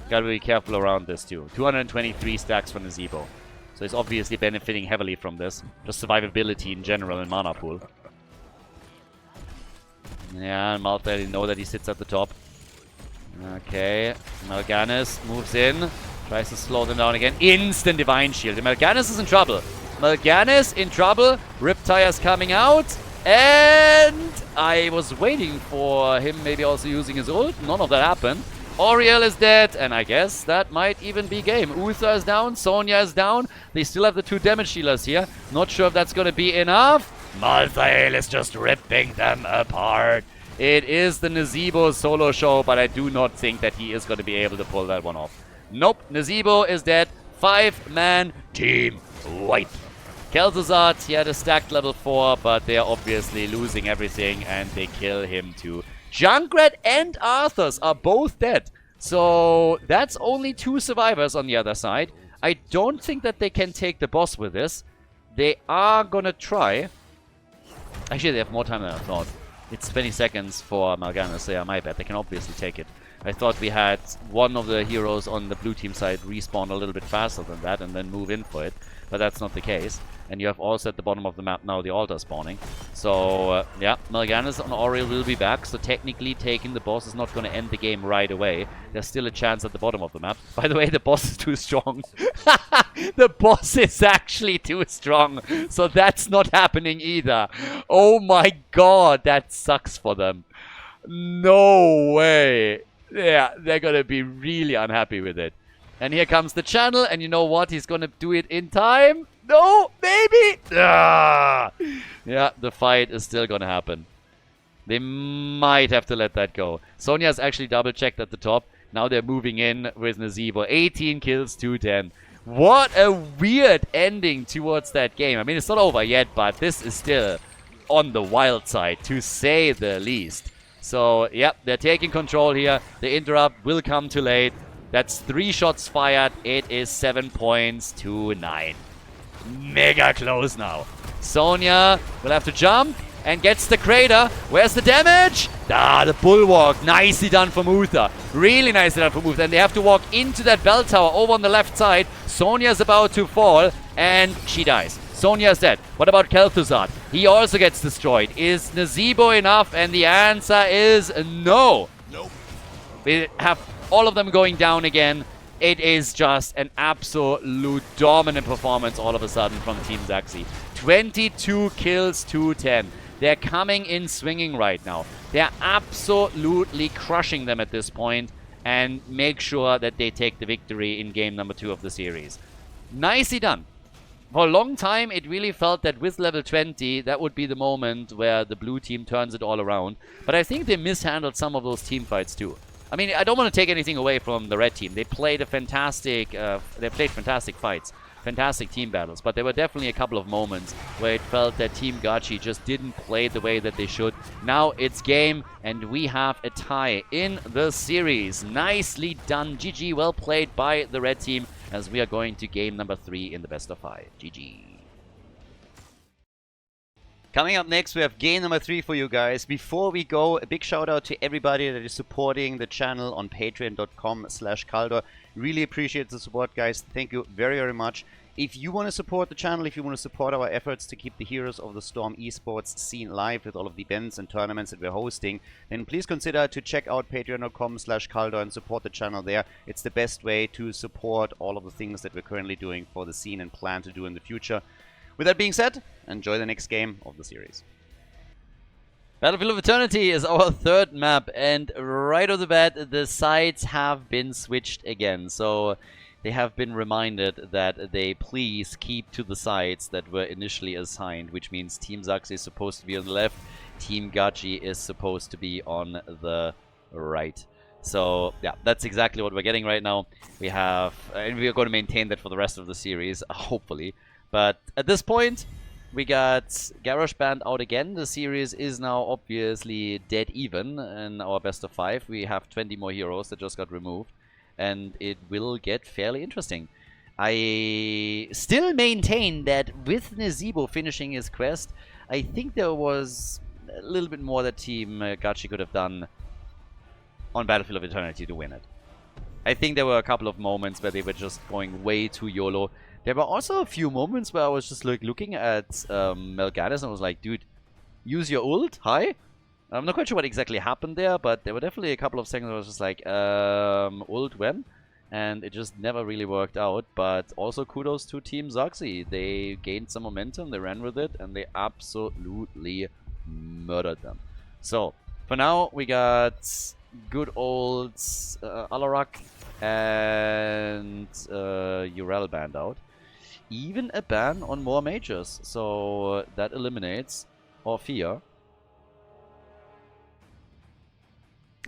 Gotta be careful around this too. 223 stacks from Nezebo. So he's obviously benefiting heavily from this. Just survivability in general and mana pool. Yeah, and Malthael, you know that he sits at the top. Okay, Mal'Ganis moves in. Tries to slow them down again. Instant Divine Shield. And Mal'Ganis is in trouble. Mal'Ganis in trouble. Riptire's coming out. And I was waiting for him maybe also using his ult. None of that happened. Oriel is dead, and I guess that might even be game. Uther is down, Sonya is down. They still have the 2 damage dealers here. Not sure if that's going to be enough. Malthael is just ripping them apart. It is the Nezebo solo show, but I do not think that he is going to be able to pull that one off. Nope, Nezebo is dead. 5-man team wipe. Kel'Thuzad, he had a stacked level 4, but they are obviously losing everything, and they kill him too. Junkrat and Arthas are both dead. So that's only 2 survivors on the other side. I don't think that they can take the boss with this. They are gonna try. Actually, they have more time than I thought. It's 20 seconds for Mal'Ganis, so yeah, my bad. They can obviously take it. I thought we had one of the heroes on the blue team side respawn a little bit faster than that and then move in for it. But that's not the case. And you have also at the bottom of the map now the altar spawning. So, yeah, Mal'Ganis on Oriel will be back. So technically taking the boss is not going to end the game right away. There's still a chance at the bottom of the map. By the way, the boss is too strong. The boss is actually too strong. So that's not happening either. Oh my god, that sucks for them. No way. Yeah, they're going to be really unhappy with it. And here comes the channel, and you know what? He's going to do it in time. No, maybe. Ah! Yeah, the fight is still going to happen. They might have to let that go. Sonya's actually double-checked at the top. Now they're moving in with Nazeebo. 18 kills, 210. What a weird ending towards that game. I mean, it's not over yet, but this is still on the wild side, to say the least. So, yeah, they're taking control here. The interrupt will come too late. That's 3 shots fired. It is 7 points to 9. Mega close now. Sonya will have to jump and gets the crater. Where's the damage? Ah, the bulwark. Nicely done from Uther. Really nicely done from Uther. And they have to walk into that bell tower over on the left side. Sonya's about to fall and she dies. Sonya's dead. What about Kel'Thuzad? He also gets destroyed. Is Nazeebo enough? And the answer is no. Nope. We have all of them going down again. It is just an absolute dominant performance all of a sudden from Team Zaxi. 22 kills, 210. They're coming in swinging right now. They're absolutely crushing them at this point and make sure that they take the victory in game number 2 of the series. Nicely done. For a long time, it really felt that with level 20, that would be the moment where the blue team turns it all around. But I think they mishandled some of those team fights too. I mean, I don't want to take anything away from the red team. They played a fantastic, fantastic fights, fantastic team battles. But there were definitely a couple of moments where it felt that Team Gachi just didn't play the way that they should. Now it's game, and we have a tie in the series. Nicely done, GG. Well played by the red team, as we are going to game number 3 in the best of 5. GG. Coming up next, we have game number 3 for you guys. Before we go, a big shout out to everybody that is supporting the channel on patreon.com/Khaldor. Really appreciate the support, guys. Thank you very, very much. If you want to support the channel, if you want to support our efforts to keep the Heroes of the Storm esports scene live with all of the events and tournaments that we're hosting, then please consider to check out patreon.com/Khaldor and support the channel there. It's the best way to support all of the things that we're currently doing for the scene and plan to do in the future. With that being said, enjoy the next game of the series. Battlefield of Eternity is our 3rd map, and right off the bat, the sides have been switched again. So they have been reminded that they please keep to the sides that were initially assigned, which means Team Zaxi is supposed to be on the left, Team Gachi is supposed to be on the right. So, yeah, that's exactly what we're getting right now. We have, and we are going to maintain that for the rest of the series, hopefully. But at this point, we got Garrosh banned out again. The series is now obviously dead even in our best of 5. We have 20 more heroes that just got removed. And it will get fairly interesting. I still maintain that with Nazeebo finishing his quest, I think there was a little bit more that Team Gachi could have done on Battlefield of Eternity to win it. I think there were a couple of moments where they were just going way too YOLO. There were also a few moments where I was just like looking at Mal'Ganis and I was like, dude, use your ult? Hi? I'm not quite sure what exactly happened there, but there were definitely a couple of seconds where I was just like, ult when? And it just never really worked out. But also kudos to Team Zaxi. They gained some momentum, they ran with it, and they absolutely murdered them. So, for now, we got good old Anubarak and Urel banned out. Even a ban on more mages. So that eliminates Orphea.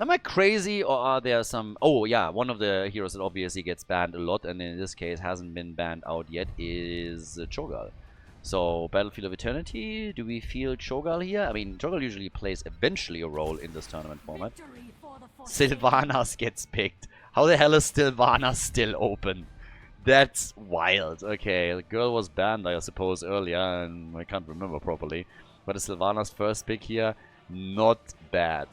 Am I crazy, or are there some... Oh, yeah, one of the heroes that obviously gets banned a lot, and in this case hasn't been banned out yet, is Cho'Gall. So, Battlefield of Eternity, do we feel Cho'Gall here? I mean, Cho'Gall usually plays eventually a role in this tournament format. Sylvanas gets picked. How the hell is Sylvanas still open? That's wild. Okay, the girl was banned, I suppose, earlier, and I can't remember properly. But is Sylvanas first pick here? Not bad.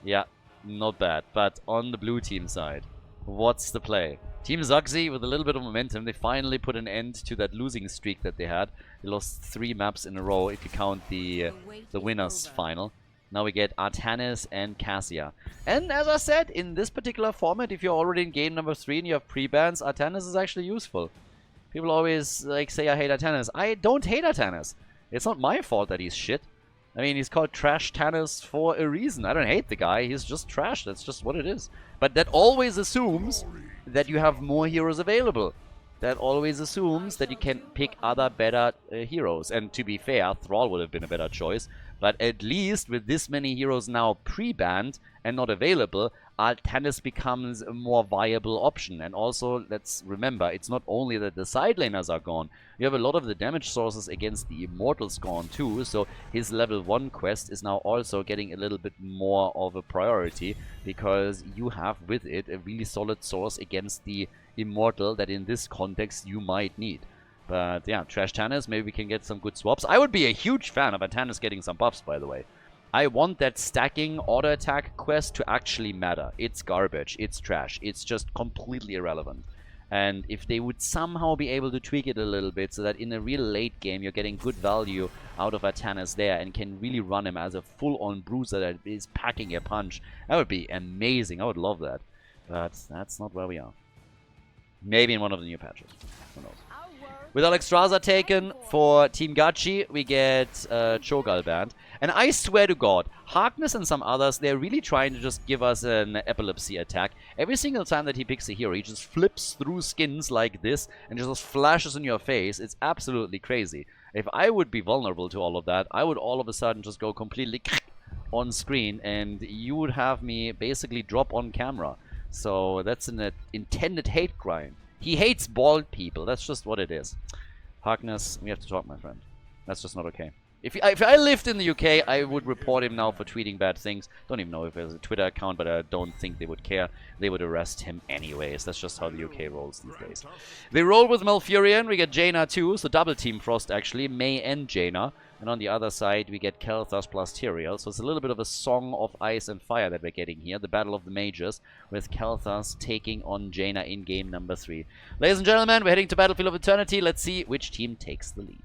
Yeah, not bad. But on the blue team side, what's the play? Team Zugzi with a little bit of momentum. They finally put an end to that losing streak that they had. They lost 3 maps in a row if you count the winners final. Now we get Artanis and Cassia. And as I said, in this particular format, if you're already in game number 3 and you have pre-bans, Artanis is actually useful. People always like say I hate Artanis. I don't hate Artanis. It's not my fault that he's shit. I mean, he's called Trash Tanis for a reason. I don't hate the guy. He's just trash. That's just what it is. But that always assumes that you have more heroes available. That always assumes that you can pick other better heroes. And to be fair, Thrall would have been a better choice. But at least with this many heroes now pre-banned and not available, Artanis becomes a more viable option. And also, let's remember, it's not only that the side laners are gone. You have a lot of the damage sources against the Immortals gone too. So his level 1 quest is now also getting a little bit more of a priority. Because you have with it a really solid source against the Immortal that in this context you might need. But yeah, Trash Tanis, maybe we can get some good swaps. I would be a huge fan of Artanis getting some buffs, by the way. I want that stacking auto attack quest to actually matter. It's garbage, it's trash, it's just completely irrelevant. And if they would somehow be able to tweak it a little bit so that in a real late game you're getting good value out of Artanis there and can really run him as a full-on bruiser that is packing a punch, that would be amazing. I would love that. But that's not where we are. Maybe in one of the new patches. Who knows? With Alexstrasza taken for Team Gachi, we get Cho'Gall banned. And I swear to God, Harkness and some others, they're really trying to just give us an epilepsy attack. Every single time that he picks a hero, he just flips through skins like this and just flashes in your face. It's absolutely crazy. If I would be vulnerable to all of that, I would all of a sudden just go completely on screen and you would have me basically drop on camera. So that's an intended hate crime. He hates bald people. That's just what it is. Harkness, we have to talk, my friend. That's just not okay. If I lived in the UK, I would report him now for tweeting bad things. Don't even know if there's a Twitter account, but I don't think they would care. They would arrest him anyways. That's just how the UK rolls these days. They roll with Malfurion. We get Jaina too, so double Team Frost actually. Mei and Jaina. And on the other side, we get Kel'Thas plus Tyrael. So it's a little bit of a song of ice and fire that we're getting here. The Battle of the Mages, with Kel'Thas taking on Jaina in game number 3. Ladies and gentlemen, we're heading to Battlefield of Eternity. Let's see which team takes the lead.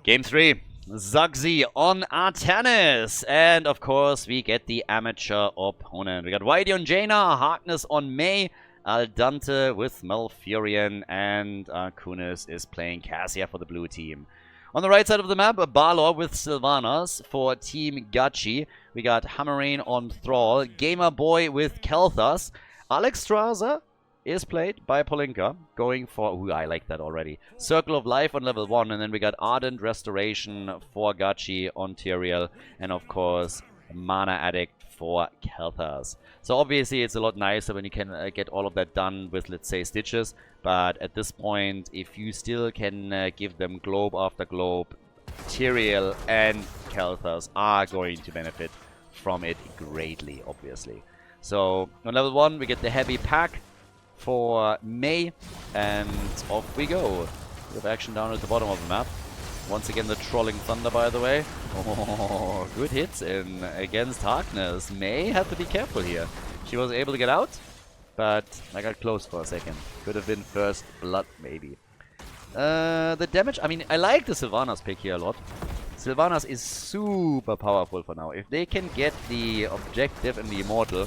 Game 3. Zugzi on Artanis. And of course, we get the amateur opponent. We got Whitey on Jaina, Harkness on Mei, Aldante with Malfurion, and Kunis is playing Cassia for the blue team. On the right side of the map, Balor with Sylvanas for Team Gachi. We got Hammerrain on Thrall, Gamer Boy with Kel'Thas. Alexstrasza is played by Polinka, going for... Ooh, I like that already. Circle of Life on level 1, and then we got Ardent Restoration for Gachi on Tyrael, and of course, Mana Addict for Kel'Thas. So obviously it's a lot nicer when you can get all of that done with, let's say, Stitches. But at this point, if you still can give them globe after globe, Tyrael and Kel'Thas are going to benefit from it greatly, obviously. So on level 1, we get the heavy pack for Mei, and off we go. We have action down at the bottom of the map. Once again, the Trolling Thunder, by the way. Oh, good hits in against Harkness. Mei had to be careful here. She was able to get out, but I got close for a second. Could have been first blood, maybe. The damage, I mean, I like the Sylvanas pick here a lot. Sylvanas is super powerful for now. If they can get the objective and the Immortal,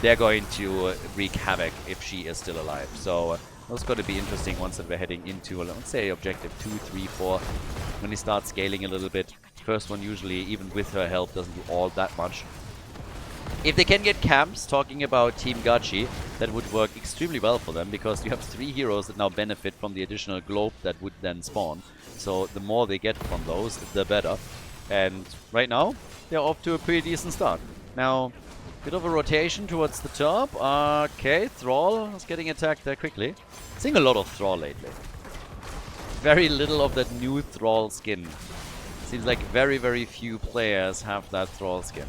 they're going to wreak havoc if she is still alive. So that's going to be interesting once that we're heading into, let's say, objective 2, 3, 4. When they start scaling a little bit. First one usually, even with her help, doesn't do all that much. If they can get camps, talking about Team Gachi, that would work extremely well for them, because you have 3 heroes that now benefit from the additional globe that would then spawn. So the more they get from those, the better. And right now, they're off to a pretty decent start. Now, bit of a rotation towards the top. Okay, Thrall is getting attacked there quickly. Seeing a lot of Thrall lately. Very little of that new Thrall skin. Seems like very, very few players have that Thrall skin.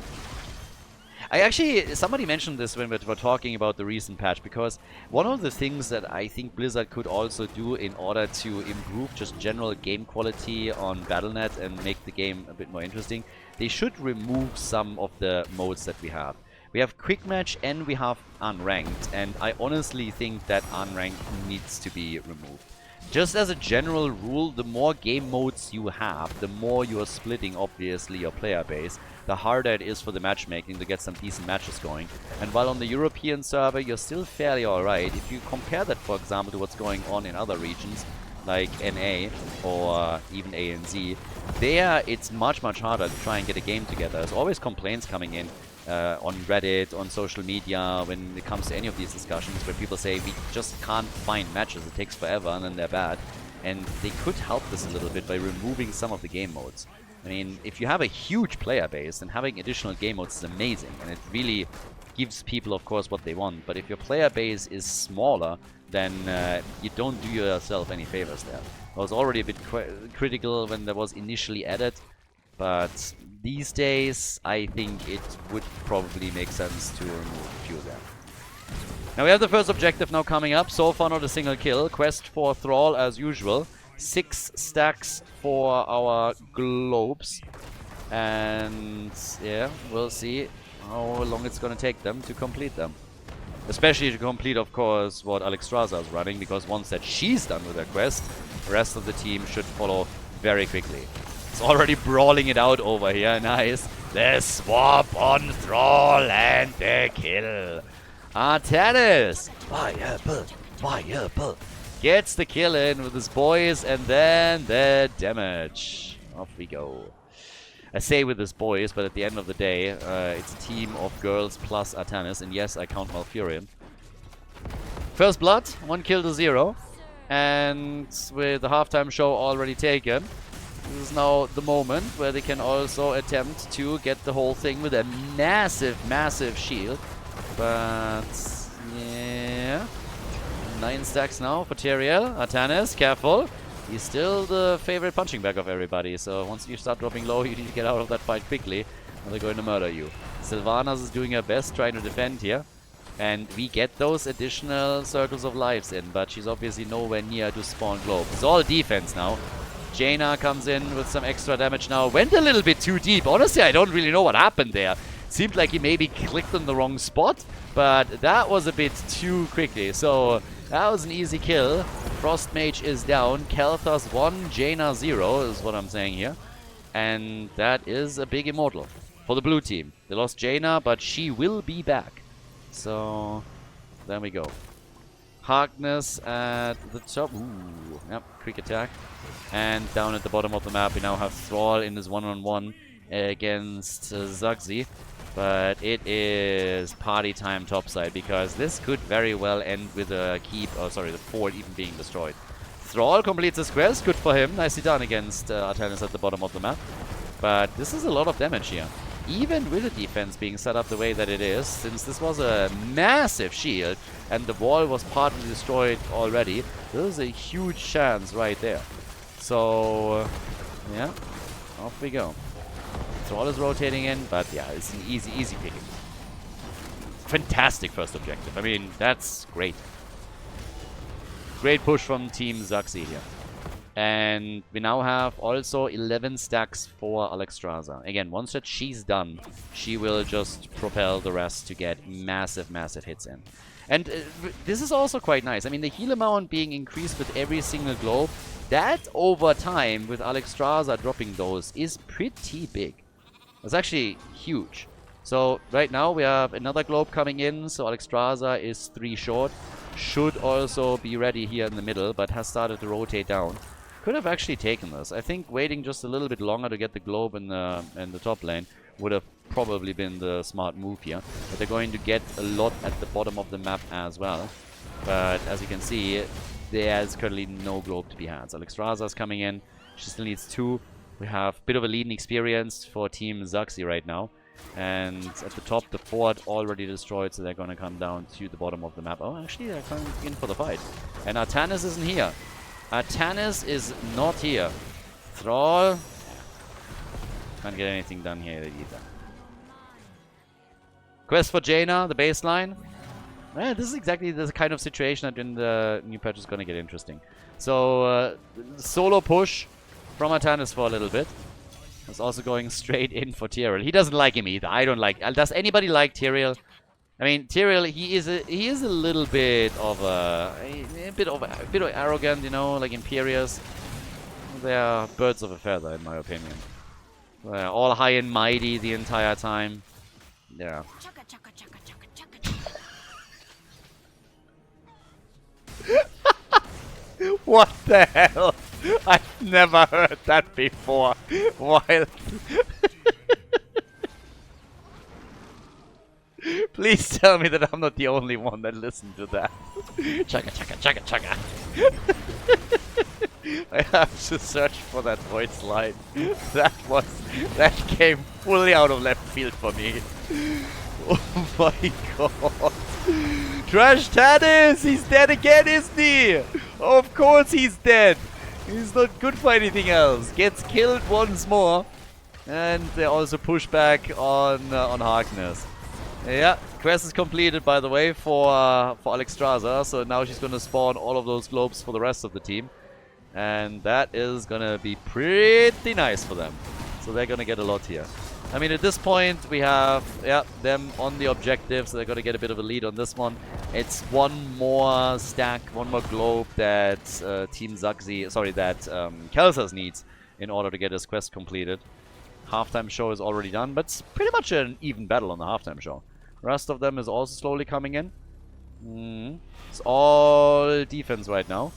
I actually, somebody mentioned this when we were talking about the recent patch, because one of the things that I think Blizzard could also do in order to improve just general game quality on Battle.net and make the game a bit more interesting, they should remove some of the modes that we have. We have Quick Match and we have Unranked, and I honestly think that Unranked needs to be removed. Just as a general rule, the more game modes you have, the more you are splitting, obviously, your player base, the harder it is for the matchmaking to get some decent matches going. And while on the European server, you're still fairly alright, if you compare that, for example, to what's going on in other regions, like NA or even ANZ, there it's much, much harder to try and get a game together. There's always complaints coming in. On Reddit, on social media, when it comes to any of these discussions, where people say we just can't find matches, it takes forever, and then they're bad. And they could help this a little bit by removing some of the game modes. I mean, if you have a huge player base, then having additional game modes is amazing, and it really gives people, of course, what they want. But if your player base is smaller, then you don't do yourself any favors there. I was already a bit critical when that was initially added, but these days, I think it would probably make sense to remove a few of them. Now we have the first objective now coming up. So far not a single kill. Quest for Thrall as usual. 6 stacks for our globes. And yeah, we'll see how long it's gonna take them to complete them. Especially to complete, of course, what Alexstrasza is running, because once that she's done with her quest, the rest of the team should follow very quickly. Already brawling it out over here. Nice. The swap on Thrall and the kill. Artanis. Viable. Gets the kill in with his boys, and then the damage. Off we go. I say with his boys, but at the end of the day, it's a team of girls plus Artanis, and yes, I count Malfurion. First blood, 1 kill to 0. And with the halftime show already taken, this is now the moment where they can also attempt to get the whole thing with a massive, massive shield. But, yeah. 9 stacks now for Tyrael. Artanis, careful. He's still the favorite punching bag of everybody. So once you start dropping low, you need to get out of that fight quickly, or they're going to murder you. Sylvanas is doing her best, trying to defend here. And we get those additional circles of lives in, but she's obviously nowhere near to spawn globe. It's all defense now. Jaina comes in with some extra damage now. Went a little bit too deep. Honestly, I don't really know what happened there. Seemed like he maybe clicked on the wrong spot, but that was a bit too quickly. So that was an easy kill. Frost Mage is down. Kel'Thas 1, Jaina 0 is what I'm saying here. And that is a big immortal for the blue team. They lost Jaina, but she will be back. So there we go. Harkness at the top. Ooh, yep, quick attack. And down at the bottom of the map, we now have Thrall in his one-on-one against Zugzi. But it is party time topside, because this could very well end with a keep, oh sorry, the fort even being destroyed. Thrall completes his quest, good for him. Nicely done against Artanis at the bottom of the map. But this is a lot of damage here. Even with the defense being set up the way that it is, since this was a massive shield and the wall was partly destroyed already, there's a huge chance right there. So, yeah, off we go. Thrall is rotating in, but yeah, it's an easy picking. Fantastic first objective. I mean, that's great. Great push from Team Zugzi here. And we now have also 11 stacks for Alexstrasza. Again, once that she's done, she will just propel the rest to get massive, massive hits in. And this is also quite nice. I mean, the heal amount being increased with every single globe, that over time, with Alexstrasza dropping those, is pretty big. It's actually huge. So right now we have another globe coming in, so Alexstrasza is 3 short. Should also be ready here in the middle, but has started to rotate down. Could have actually taken this. I think waiting just a little bit longer to get the globe in the top lane would have probably been the smart move here. But they're going to get a lot at the bottom of the map as well. But as you can see, there's currently no globe to be had. So Alexstrasza is coming in. She still needs 2. We have a bit of a leading experience for Team Zugzi right now. And at the top, the fort already destroyed, so they're going to come down to the bottom of the map. Oh, actually, they're coming in for the fight. And Artanis isn't here. Artanis is not here. Thrall can't get anything done here either. Quest for Jaina, the baseline. This is exactly the kind of situation that in the new patch is going to get interesting. So, solo push from Atanis for a little bit. He's also going straight in for Tyrael. He doesn't like him either. I don't like... Does anybody like Tyrael? I mean, Tyrael, he is a little bit of a bit of arrogant, you know, like Imperious. They are birds of a feather, in my opinion. They're all high and mighty the entire time. Yeah. What the hell? I've never heard that before. Wild. Please tell me that I'm not the only one that listened to that. Chugga chugga chugga chugga. I have to search for that voice line. That came fully out of left field for me. Oh my god. Trash Tanis! He's dead again, isn't he? Of course he's dead. He's not good for anything else. Gets killed once more. And they also push back on Harkness. Yeah, quest is completed, by the way, for Alexstrasza. So now she's going to spawn all of those globes for the rest of the team. And that is going to be pretty nice for them. So they're going to get a lot here. I mean, at this point, we have them on the objective, so they're going to get a bit of a lead on this one. It's one more stack, one more globe that Team Zaxi, sorry, that Kel'Thas needs in order to get his quest completed. Halftime show is already done, but it's pretty much an even battle on the halftime show. The rest of them is also slowly coming in. It's all defense right now.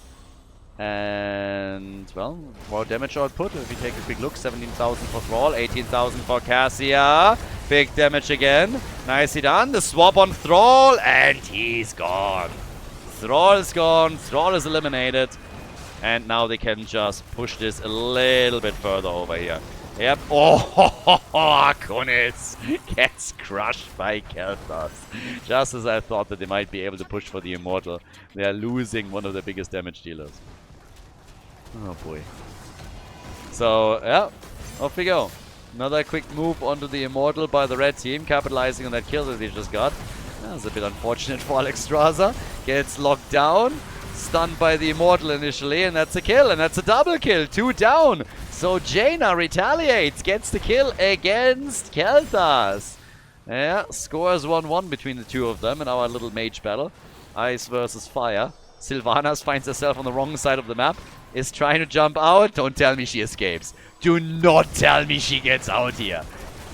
And, well, more damage output. If we take a quick look, 17,000 for Thrall, 18,000 for Cassia. Big damage again. Nicely done. The swap on Thrall, and he's gone. Thrall is gone. Thrall is eliminated. And now they can just push this a little bit further over here. Yep. Oh, Kunis gets crushed by Kel'Thas. Just as I thought that they might be able to push for the Immortal. They are losing one of their biggest damage dealers. Oh boy. So, yeah, off we go. Another quick move onto the Immortal by the red team, capitalizing on that kill that they just got. That was a bit unfortunate for Alexstrasza. Gets locked down, stunned by the Immortal initially, and that's a kill, and that's a double kill. 2 down. So Jaina retaliates, gets the kill against Kel'Thas. Yeah, scores 1-1 between the two of them in our little mage battle. Ice versus fire. Sylvanas finds herself on the wrong side of the map. Is trying to jump out. Don't tell me she escapes. Do not tell me she gets out here.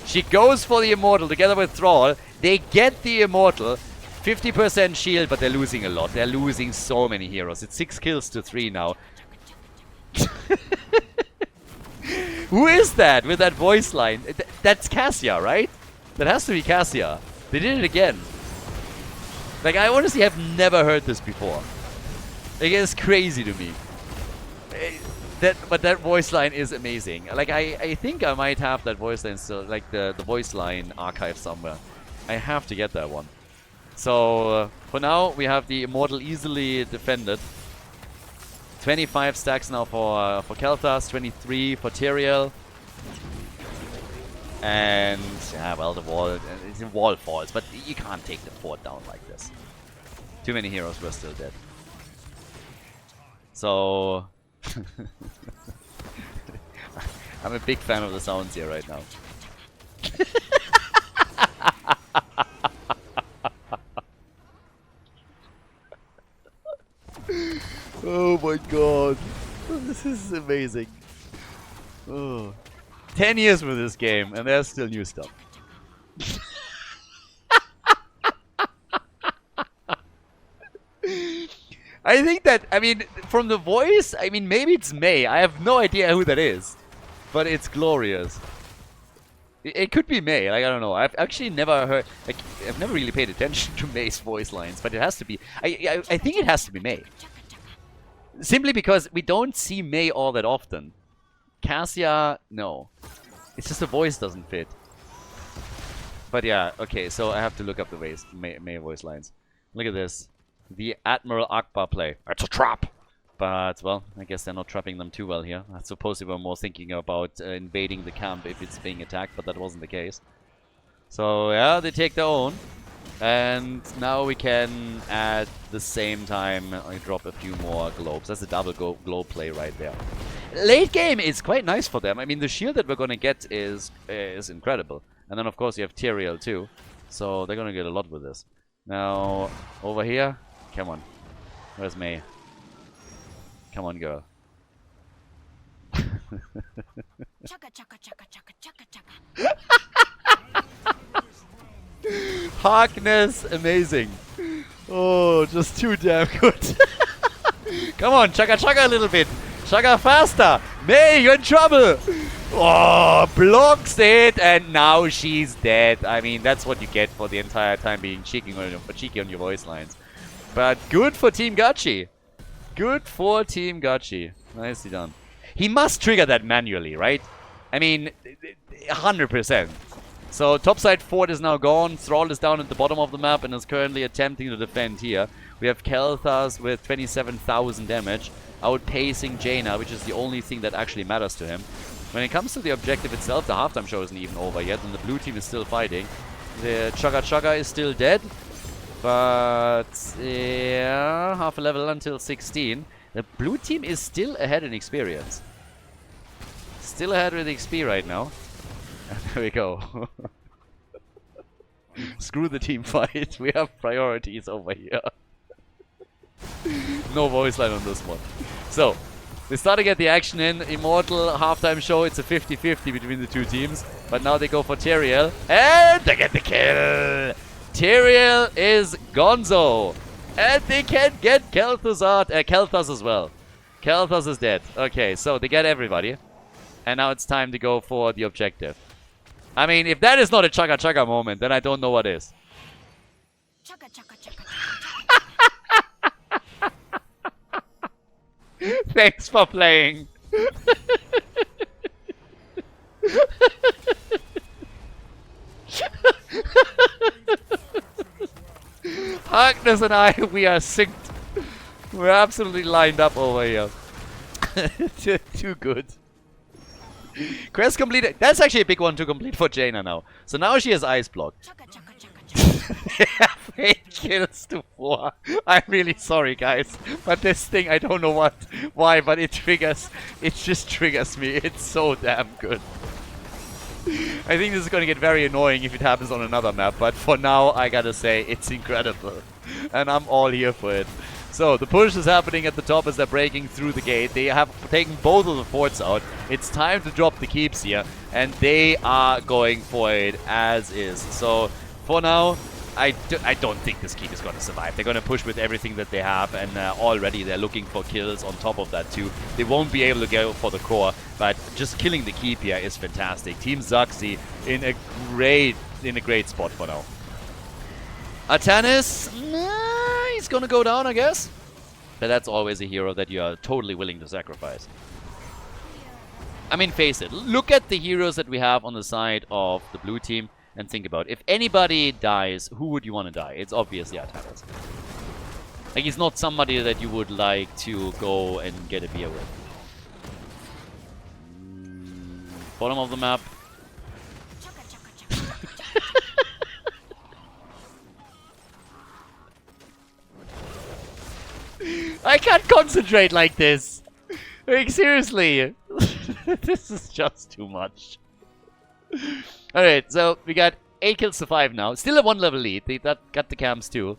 She goes for the Immortal together with Thrall. They get the Immortal. 50% shield, but they're losing a lot. They're losing so many heroes. It's 6 kills to 3 now. Who is that with that voice line? That's Cassia, right? That has to be Cassia. They did it again. Like, I honestly have never heard this before. Like, it's crazy to me. But that voice line is amazing. Like, I think I might have that voice line still, like the voice line archive somewhere. I have to get that one. So, for now, we have the Immortal easily defended. 25 stacks now for Kel'Thas, 23 for Tyrael. And, yeah, well, the wall falls, but you can't take the fort down like this. Too many heroes were still dead. So, I'm a big fan of the sounds here right now. Oh my god. This is amazing. Oh. 10 years with this game and there's still new stuff. I think that, I mean, from the voice, I mean, maybe it's Mei. I have no idea who that is. But it's glorious. It could be Mei, like, I don't know. I've actually never heard, like, I've never really paid attention to Mei's voice lines, but it has to be, I think it has to be Mei. Simply because we don't see Mei all that often. Cassia, no. It's just the voice doesn't fit. But yeah, okay, so I have to look up the Mei voice lines. Look at this. The Admiral Akbar play. It's a trap! But, well, I guess they're not trapping them too well here. I suppose they were more thinking about invading the camp if it's being attacked, but that wasn't the case. So yeah, they take their own. And now we can, at the same time, drop a few more globes. That's a double globe play right there. Late game is quite nice for them. I mean, the shield that we're going to get is incredible. And then, of course, you have Tyrael too. So they're going to get a lot with this. Now, over here. Come on. Where's Mei? Come on, girl. Harkness, amazing. Oh, just too damn good. Come on, chugga chugga a little bit. Chugga faster. Mei, you're in trouble. Oh, blocks it, and now she's dead. I mean, that's what you get for the entire time being cheeky on your voice lines. But good for Team Gachi. Good for Team Gachi. Nicely done. He must trigger that manually, right? I mean, 100%. So topside fort is now gone. Thrall is down at the bottom of the map and is currently attempting to defend here. We have Kel'Thas with 27,000 damage, outpacing Jaina, which is the only thing that actually matters to him. When it comes to the objective itself, the halftime show isn't even over yet, and the blue team is still fighting. The Chugga Chugga is still dead, but yeah, half a level until 16. The blue team is still ahead in experience. Still ahead with XP right now. There we go. Screw the team fight. We have priorities over here. No voice line on this one. So, they start to get the action in. Immortal halftime show. It's a 50-50 between the two teams. But now they go for Tyrael. And they get the kill. Tyrael is gonzo. And they can get Kel'Thas as well. Kel'Thas is dead. Okay, so they get everybody. And now it's time to go for the objective. I mean, if that is not a Chugga Chugga moment, then I don't know what is. Chugga Chugga Chugga. Thanks for playing. Harkness and I, we are synced. We're absolutely lined up over here. Too good. Quest completed. That's actually a big one to complete for Jaina now. So now she has ice block. 8 kills to 4. I'm really sorry, guys. But this thing, I don't know why, but it triggers. It just triggers me. It's so damn good. I think this is going to get very annoying if it happens on another map. But for now, I gotta say, it's incredible. And I'm all here for it. So, the push is happening at the top as they're breaking through the gate. They have taken both of the forts out. It's time to drop the keeps here. And they are going for it as is. So, for now, I don't think this keep is going to survive. They're going to push with everything that they have. And already they're looking for kills on top of that too. They won't be able to go for the core. But just killing the keep here is fantastic. Team Zaxi in a great spot for now. Atanis, he's gonna go down, I guess. But that's always a hero that you are totally willing to sacrifice. I mean, face it. Look at the heroes that we have on the side of the blue team and think about it. If anybody dies, who would you want to die? It's obviously Atanis. Like, he's not somebody that you would like to go and get a beer with. Bottom of the map. I can't concentrate like this. Like, seriously. This is just too much. Alright, so we got 8 kills to 5 now. Still a 1-level lead. They got the camps too.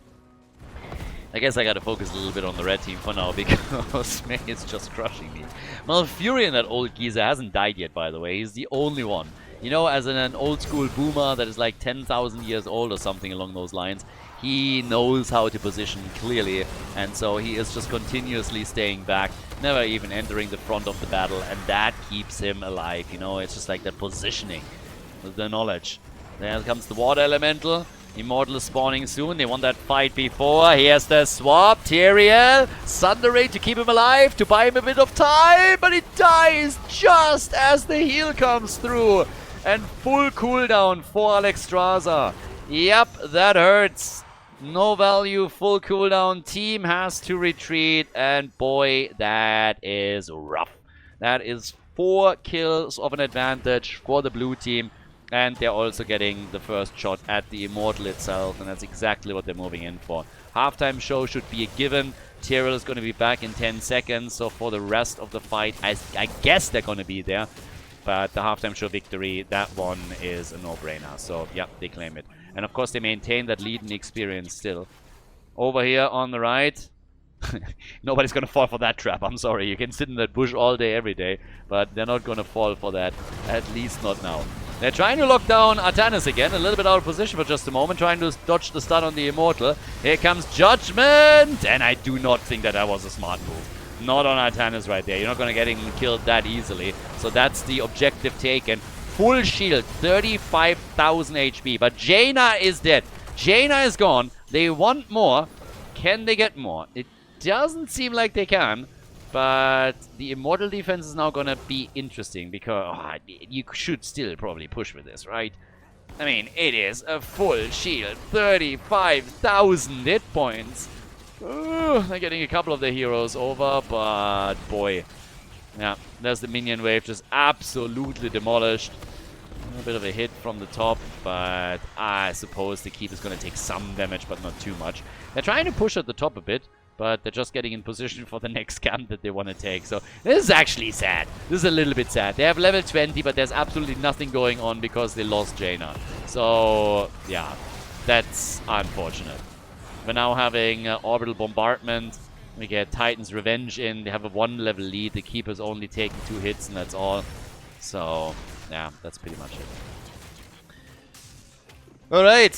I guess I gotta focus a little bit on the red team for now because Mei is just crushing me. Malfurion, that old geezer, hasn't died yet, by the way. He's the only one. You know, as an old school boomer that is like 10,000 years old or something along those lines, he knows how to position clearly, and so he is just continuously staying back, never even entering the front of the battle, and that keeps him alive, you know. It's just like that positioning with the knowledge. There comes the water elemental. Immortal is spawning soon. They won that fight before. Here's the swap. Tyrael, Thunder Ray to keep him alive, to buy him a bit of time, but it dies just as the heal comes through. And full cooldown for Alexstrasza. Yep, that hurts. No value, full cooldown. Team has to retreat, and boy, that is rough. That is 4 kills of an advantage for the blue team. And they're also getting the first shot at the Immortal itself, and that's exactly what they're moving in for. Halftime show should be a given. Tyrell is going to be back in 10 seconds, so for the rest of the fight, I guess they're going to be there. But the halftime show victory, that one is a no-brainer. So, yeah, they claim it. And, of course, they maintain that lead in experience still. Over here on the right, nobody's going to fall for that trap. I'm sorry. You can sit in that bush all day, every day. But they're not going to fall for that. At least not now. They're trying to lock down Artanis again. A little bit out of position for just a moment. Trying to dodge the stun on the Immortal. Here comes Judgment. And I do not think that was a smart move. Not on Artanis right there. You're not going to get him killed that easily. So that's the objective taken. Full shield. 35,000 HP. But Jaina is dead. Jaina is gone. They want more. Can they get more? It doesn't seem like they can. But the Immortal defense is now going to be interesting. Because you should still probably push with this, right? I mean, it is a full shield. 35,000 hit points. They're getting a couple of their heroes over, but boy. Yeah, there's the minion wave just absolutely demolished. A bit of a hit from the top, but I suppose the keep is going to take some damage, but not too much. They're trying to push at the top a bit, but they're just getting in position for the next camp that they want to take. So this is actually sad. This is a little bit sad. They have level 20, but there's absolutely nothing going on because they lost Jaina. So, yeah, that's unfortunate. We're now having Orbital Bombardment. We get Titan's Revenge in. They have a 1-level lead. The Keeper's only taking 2 hits, and that's all. So, yeah, that's pretty much it. Alright.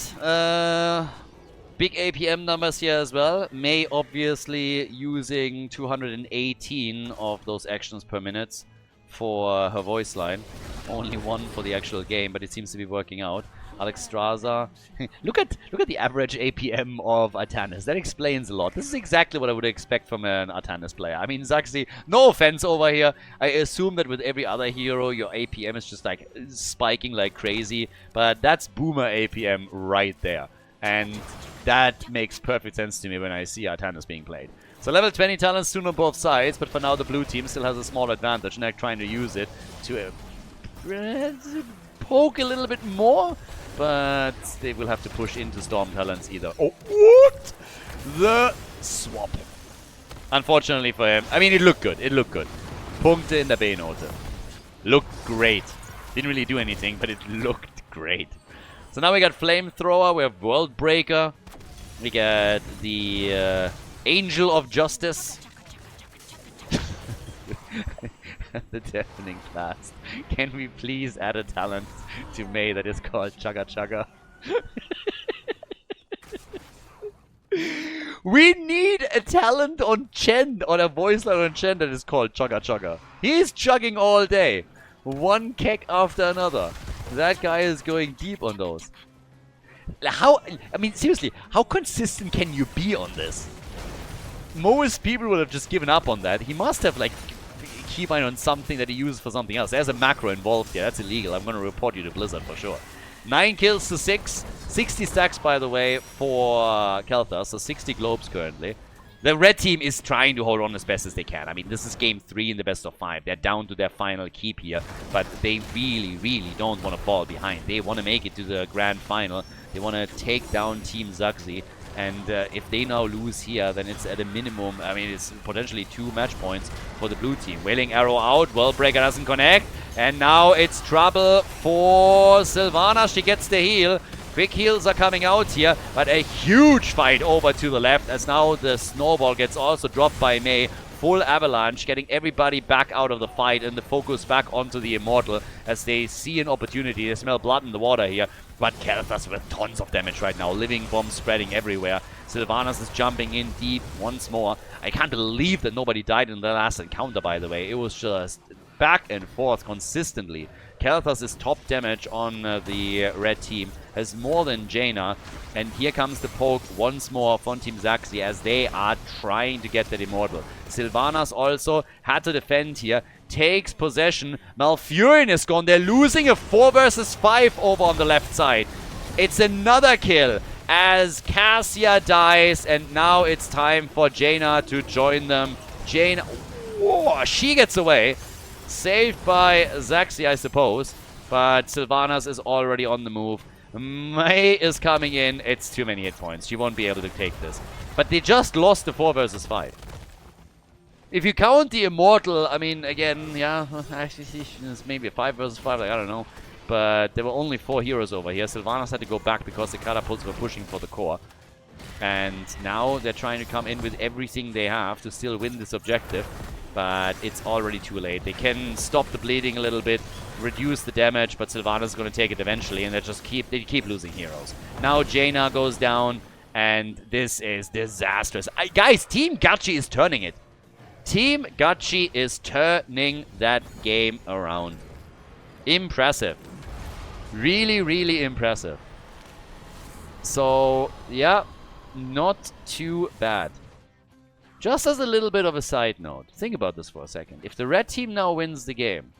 Big APM numbers here as well. Mei obviously using 218 of those actions per minute for her voice line. Only 1 for the actual game, but it seems to be working out. Alex Straza. look at the average APM of Artanis. That explains a lot. This is exactly what I would expect from an Artanis player. I mean, Zaxi, no offense over here. I assume that with every other hero, your APM is just like spiking like crazy. But that's boomer APM right there. And that makes perfect sense to me when I see Artanis being played. So level 20 talents soon on both sides, but for now the blue team still has a small advantage, and they're trying to use it to poke a little bit more. But they will have to push into Storm Talents either. Oh, what? The swap. Unfortunately for him. I mean, it looked good. It looked good. Punkte in der B-Note. Looked great. Didn't really do anything, but it looked great. So now we got Flamethrower. We have World Breaker. We got the Angel of Justice. The Deafening Blast. Can we please add a talent to Mei that is called Chugga Chugga? We need a talent on Chen, on a voice line on Chen that is called Chugga Chugga. He's chugging all day. One keg after another. That guy is going deep on those. I mean, seriously, how consistent can you be on this? Most people would have just given up on that. He must have, like, keybind on something that he uses for something else. There's a macro involved here. That's illegal. I'm going to report you to Blizzard for sure. 9 kills to 6. 60 stacks, by the way, for Kelthar. So 60 globes currently. The red team is trying to hold on as best as they can. I mean, this is game 3 in the best of 5. They're down to their final keep here. But they really, really don't want to fall behind. They want to make it to the grand final. They want to take down Team Zaxi. And if they now lose here, then it's at a minimum, I mean, it's potentially 2 match points for the blue team. Wailing Arrow out, Worldbreaker doesn't connect. And now it's trouble for Sylvana. She gets the heal. Quick heals are coming out here, but a huge fight over to the left as now the snowball gets also dropped by Mei. Full avalanche, getting everybody back out of the fight and the focus back onto the Immortal as they see an opportunity. They smell blood in the water here, but Kelthas with tons of damage right now. Living bombs spreading everywhere. Sylvanas is jumping in deep once more. I can't believe that nobody died in the last encounter, by the way. It was just back and forth consistently. Kelthas is top damage on the red team, has more than Jaina, and here comes the poke once more from Team Zaxi as they are trying to get that Immortal. Sylvanas also had to defend here, takes possession. Malfurion is gone. They're losing a 4 versus 5 over on the left side. It's another kill as Cassia dies, and now it's time for Jaina to join them. Jaina, whoa, she gets away. Saved by Zaxi, I suppose. But Sylvanas is already on the move. Mei is coming in. It's too many hit points. She won't be able to take this. But they just lost the 4 versus 5. If you count the Immortal, I mean, again, yeah, actually, it's maybe a 5 versus 5, like, I don't know. But there were only 4 heroes over here. Sylvanas had to go back because the catapults were pushing for the core. And now they're trying to come in with everything they have to still win this objective. But it's already too late. They can stop the bleeding a little bit, reduce the damage, but Sylvanas is going to take it eventually, and they keep losing heroes. Now Jaina goes down, and this is disastrous. Guys, Team Gachi is turning it. Team Gachi is turning that game around. Impressive. Really, really impressive. So, yeah, not too bad. Just as a little bit of a side note, think about this for a second. If the red team now wins the game,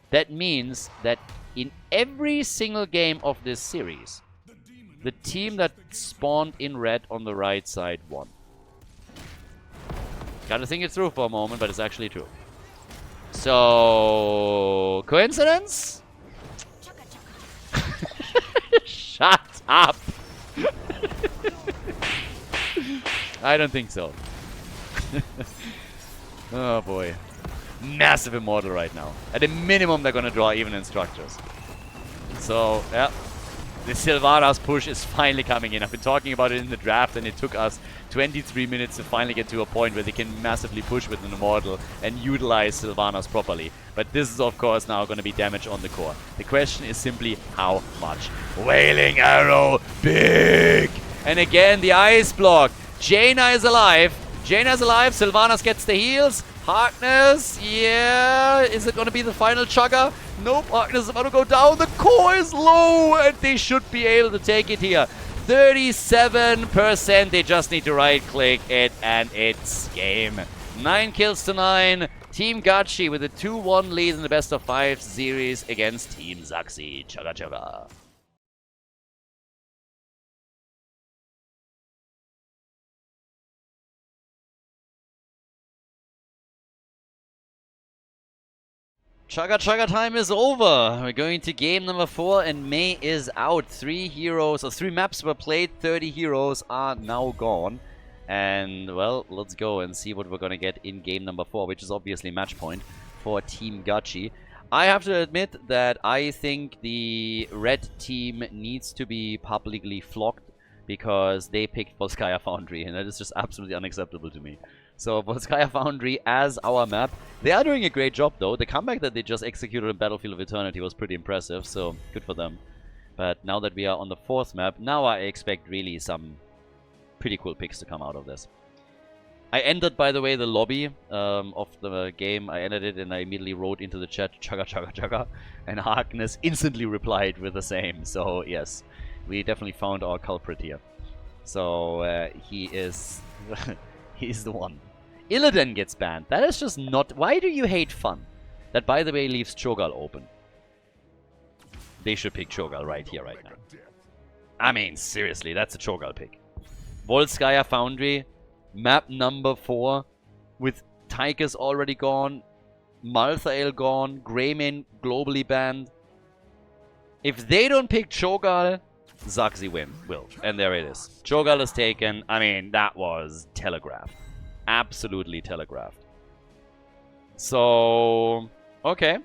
that means that in every single game of this series, the team that spawned in red on the right side won. Gotta think it through for a moment, but it's actually true. So, coincidence? Shut up! I don't think so. Oh boy. Massive Immortal right now. At a minimum, they're gonna draw even instructors. So, yeah. The Sylvanas push is finally coming in. I've been talking about it in the draft, and it took us 23 minutes to finally get to a point where they can massively push with an Immortal and utilize Sylvanas properly. But this is, of course, now going to be damage on the core. The question is simply how much. Wailing Arrow, big! And again, the ice block. Jaina is alive. Jaina is alive. Sylvanas gets the heals. Harkness, yeah. Is it going to be the final chugger? Nope, Harkness is about to go down. The core is low, and they should be able to take it here. 37%. They just need to right-click it, and it's game. 9 kills to 9. Team Gachi with a 2-1 lead in the best of 5 series against Team Zaxi. Chugga chugga. Chugga chugga time is over. We're going to game number 4, and Mei is out. 3 heroes, or 3 maps were played, 30 heroes are now gone. And, well, let's go and see what we're going to get in game number 4, which is obviously match point for Team Gachi. I have to admit that I think the red team needs to be publicly flogged because they picked Volskaya Foundry, and that is just absolutely unacceptable to me. So, Volskaya Foundry as our map. They are doing a great job, though. The comeback that they just executed on Battlefield of Eternity was pretty impressive, so good for them. But now that we are on the 4th map, now I expect really some pretty cool picks to come out of this. I ended, by the way, the lobby of the game. I ended it and I immediately wrote into the chat, chugga chugga chugga, and Harkness instantly replied with the same. So, yes, we definitely found our culprit here. So, he is... he's the one. Illidan gets banned. That is just not... Why do you hate fun? That, by the way, leaves Cho'Gall open. They should pick Cho'Gall right here, right now. I mean, seriously, that's a Cho'Gall pick. Volskaya Foundry, map number 4, with Tychus already gone, Malthael gone, Greymane globally banned. If they don't pick Cho'Gall, Zaxi will. And there it is. Cho'Gall is taken. I mean, that was telegraphed. Absolutely telegraphed. So, okay.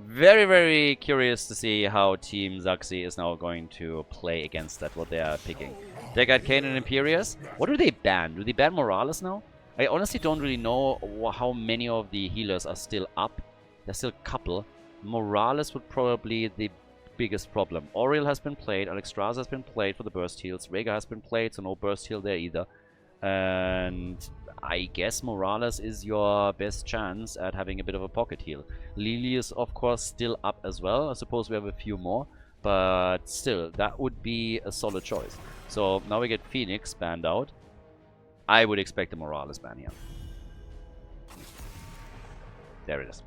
Very, very curious to see how Team Zaxi is now going to play against that, what they are picking. They got Kayn and Imperius. What do they ban? Do they ban Morales now? I honestly don't really know how many of the healers are still up. There's still a couple. Morales would probably be the biggest problem. Oriel has been played. Alexstrasza has been played for the burst heals. Rhaegar has been played, so no burst heal there either. And I guess Morales is your best chance at having a bit of a pocket heal. Lily is, of course, still up as well. I suppose we have a few more. But still, that would be a solid choice. So now we get Phoenix banned out. I would expect a Morales ban here. There it is.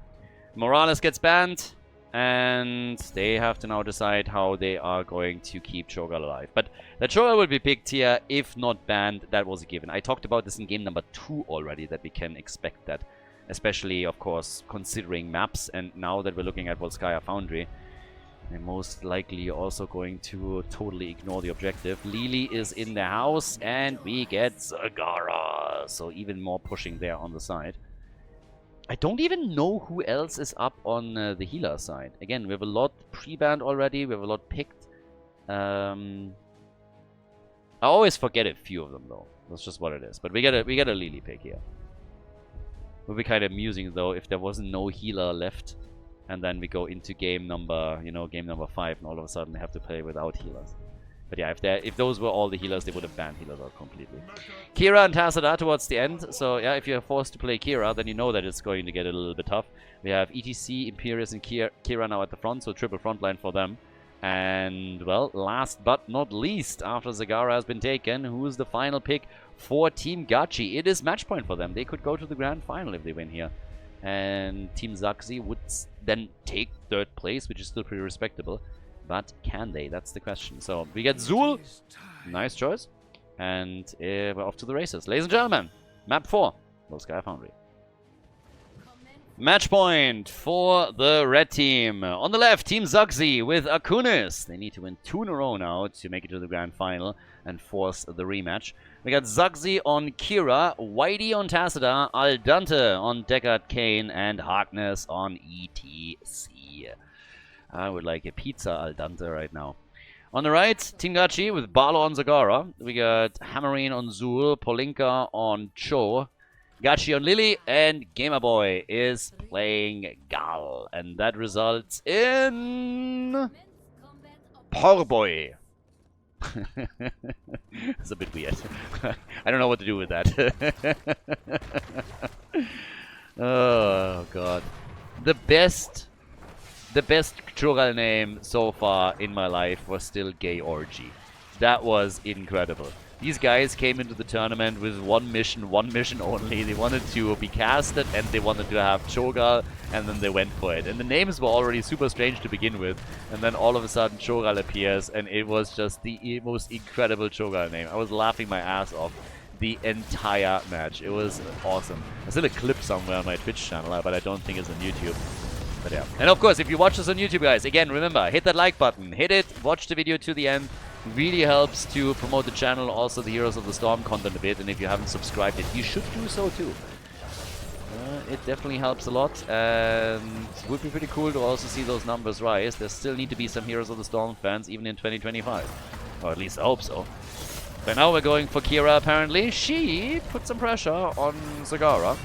Morales gets banned. And they have to now decide how they are going to keep Cho'Gall alive. But that Cho'Gall will be picked here, if not banned. That was a given. I talked about this in game number 2 already, that we can expect that. Especially, of course, considering maps. And now that we're looking at Volskaya Foundry, they're most likely also going to totally ignore the objective. Lili is in the house, and we get Zagara. So even more pushing there on the side. I don't even know who else is up on the healer side. Again, we have a lot pre-banned already. We have a lot picked. I always forget a few of them, though. That's just what it is. But we get a Lili pick here. It would be kind of amusing, though, if there wasn't no healer left. And then we go into game number, game number 5, and all of a sudden they have to play without healers. But yeah, if those were all the healers, they would have banned healers out completely. Kira and Tassadar towards the end. So yeah, if you're forced to play Kira, then you know that it's going to get a little bit tough. We have ETC, Imperius, and Kira now at the front, so triple frontline for them. And, well, last but not least, after Zagara has been taken, who's the final pick for Team Gachi? It is match point for them. They could go to the grand final if they win here. And Team Zaxi would then take 3rd place, which is still pretty respectable. But can they? That's the question. So we get Zul. Nice choice. And we're off to the races. Ladies and gentlemen, map 4, Volskaya Foundry. Match point for the red team. On the left, Team Zaxi with Akunis. They need to win 2 in a row now to make it to the grand final and force the rematch. We got Zaxi on Kira, Whitey on Tassadar, Aldante on Deckard Kane, and Harkness on ETC. I would like a pizza Aldante right now. On the right, Team Gachi with Barlow on Zagara. We got Hammarine on Zul, Polinka on Cho, Gachi on Lily, and Gamerboy is playing Gal. And that results in Porboy. It's a bit weird. I don't know what to do with that. Oh god. The best Choral name so far in my life was still Gay Orgy. That was incredible. These guys came into the tournament with one mission only. They wanted to be casted and they wanted to have Chogal, and then they went for it. And the names were already super strange to begin with, and then all of a sudden Chogal appears, and it was just the most incredible Chogal name. I was laughing my ass off the entire match. It was awesome. There's still a clip somewhere on my Twitch channel, but I don't think it's on YouTube. But yeah. And of course, if you watch this on YouTube, guys, again, remember, hit that like button. Hit it, watch the video to the end. Really helps to promote the channel, also the Heroes of the Storm content a bit. And if you haven't subscribed yet, you should do so too. It definitely helps a lot, and it would be pretty cool to also see those numbers rise. There still need to be some Heroes of the Storm fans, even in 2025. Or at least I hope so. But now we're going for Kira, apparently. She put some pressure on Zagara.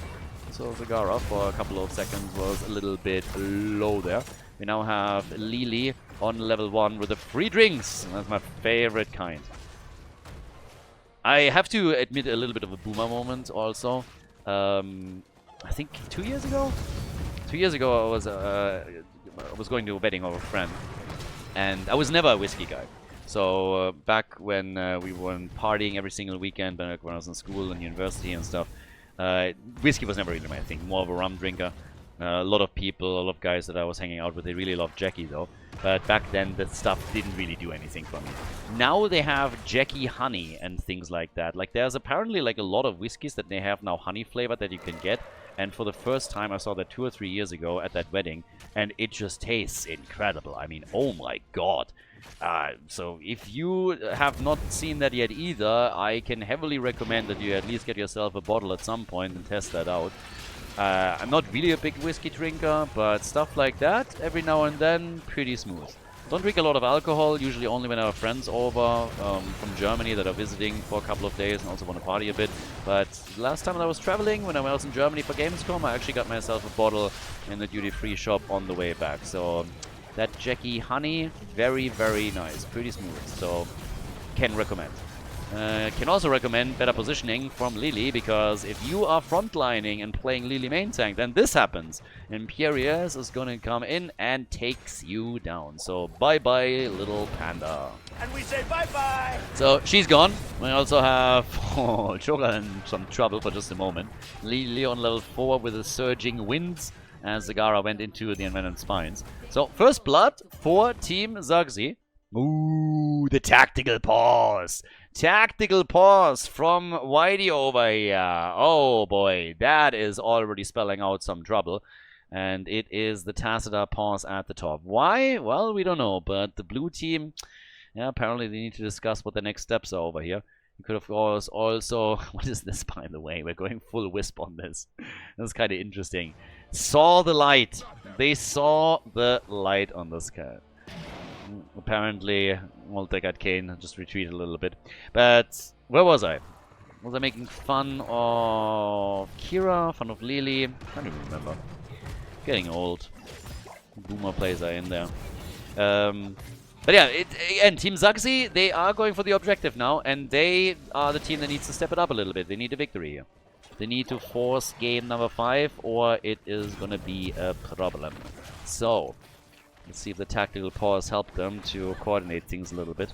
So Zagara, for a couple of seconds, was a little bit low there. We now have Lili on level 1 with the free drinks. That's my favorite kind. I have to admit a little bit of a boomer moment also. I think 2 years ago? 2 years ago I was going to a wedding of a friend. And I was never a whiskey guy. So back when we were partying every single weekend, back when I was in school and university and stuff, whiskey was never really my thing. More of a rum drinker. A lot of people, a lot of guys that I was hanging out with, they really loved Jackie though. But back then, that stuff didn't really do anything for me. Now they have Jackie honey and things like that. Like, there's apparently like a lot of whiskeys that they have now honey flavored that you can get. And for the first time, I saw that 2 or 3 years ago at that wedding. And it just tastes incredible. I mean, oh my god. So if you have not seen that yet either, I can heavily recommend that you at least get yourself a bottle at some point and test that out. I'm not really a big whiskey drinker, but stuff like that, every now and then, pretty smooth. Don't drink a lot of alcohol, usually only when I have friends over from Germany that are visiting for a couple of days and also want to party a bit. But last time that I was traveling, when I was in Germany for Gamescom, I actually got myself a bottle in the duty-free shop on the way back. So that Jackie honey, very, very nice, pretty smooth, so can recommend. Can also recommend better positioning from Lili, because if you are frontlining and playing Lili main tank, then this happens. Imperius is gonna come in and takes you down. So bye-bye, little panda. And we say bye-bye! So she's gone. We also have Choga in some trouble for just a moment. Lili on level 4 with the surging winds as Zagara went into the envenomed spines. So first blood for Team Zaxi. Ooh, the tactical pause. Tactical pause from Whitey over here. Oh boy, that is already spelling out some trouble. And it is the Tacita pause at the top. Why? Well, we don't know, but the blue team, yeah, apparently they need to discuss what the next steps are over here. You could, of course, also... What is this, by the way? We're going full wisp on this. That's kind of interesting. Saw the light. They saw the light on this guy. Apparently, well, they got Kane. Just retreated a little bit. But, where was I? Was I making fun of Kira? Fun of Lily? I can't even remember. Getting old. Boomer plays are in there. But yeah, again, Team Zaxi, they are going for the objective now, and they are the team that needs to step it up a little bit. They need a victory here. They need to force game number 5, or it is going to be a problem. So, let's see if the tactical pause helped them to coordinate things a little bit.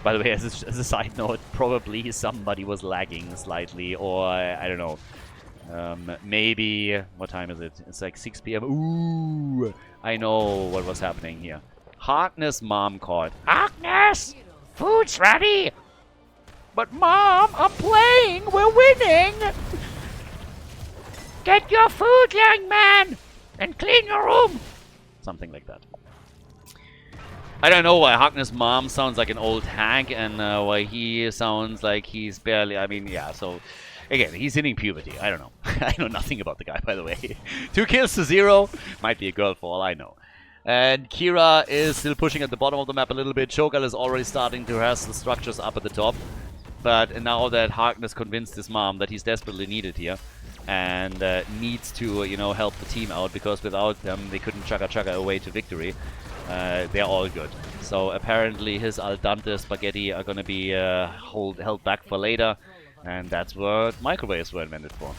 By the way, as a side note, probably somebody was lagging slightly, or I don't know. Maybe, what time is it? It's like 6 p.m. Ooh, I know what was happening here. Harkness' mom called. Harkness! Food's ready! But Mom, I'm playing! We're winning! Get your food, young man! And clean your room! Something like that. I don't know why Harkness' mom sounds like an old hag and why he sounds like he's barely... I mean, yeah, so... Again, he's hitting puberty. I don't know. I know nothing about the guy, by the way. 2 kills to 0. Might be a girl for all I know. And Kira is still pushing at the bottom of the map a little bit. Cho'Gall is already starting to harass the structures up at the top. But now that Harkness convinced his mom that he's desperately needed here and needs to, you know, help the team out, because without them they couldn't chugga away to victory, they're all good. So apparently his al dente spaghetti are going to be held back for later. And that's what microwaves were invented for.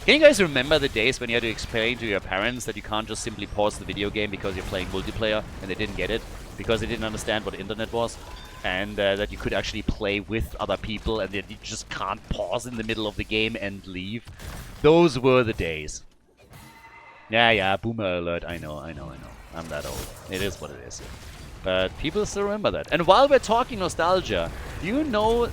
Can you guys remember the days when you had to explain to your parents that you can't just simply pause the video game because you're playing multiplayer and they didn't get it? Because they didn't understand what internet was? And that you could actually play with other people and that you just can't pause in the middle of the game and leave? Those were the days. Yeah, boomer alert. I know. I'm that old. It is what it is. But people still remember that. And while we're talking nostalgia, do you know...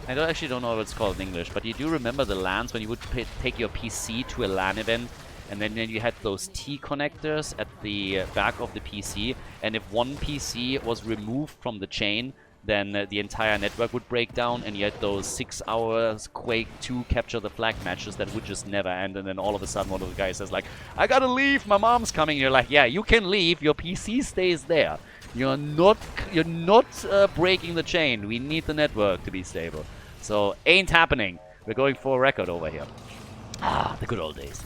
I actually don't know what it's called in English, but you do remember the LANs when you would take your PC to a LAN event, and then you had those T connectors at the back of the PC, and if one PC was removed from the chain, then the entire network would break down, and you had those 6 hours Quake 2 capture the flag matches that would just never end, and then all of a sudden one of the guys says like, I gotta leave, my mom's coming, and you're like, yeah, you can leave, your PC stays there. You're not breaking the chain. We need the network to be stable. So, ain't happening. We're going for a record over here. Ah, the good old days.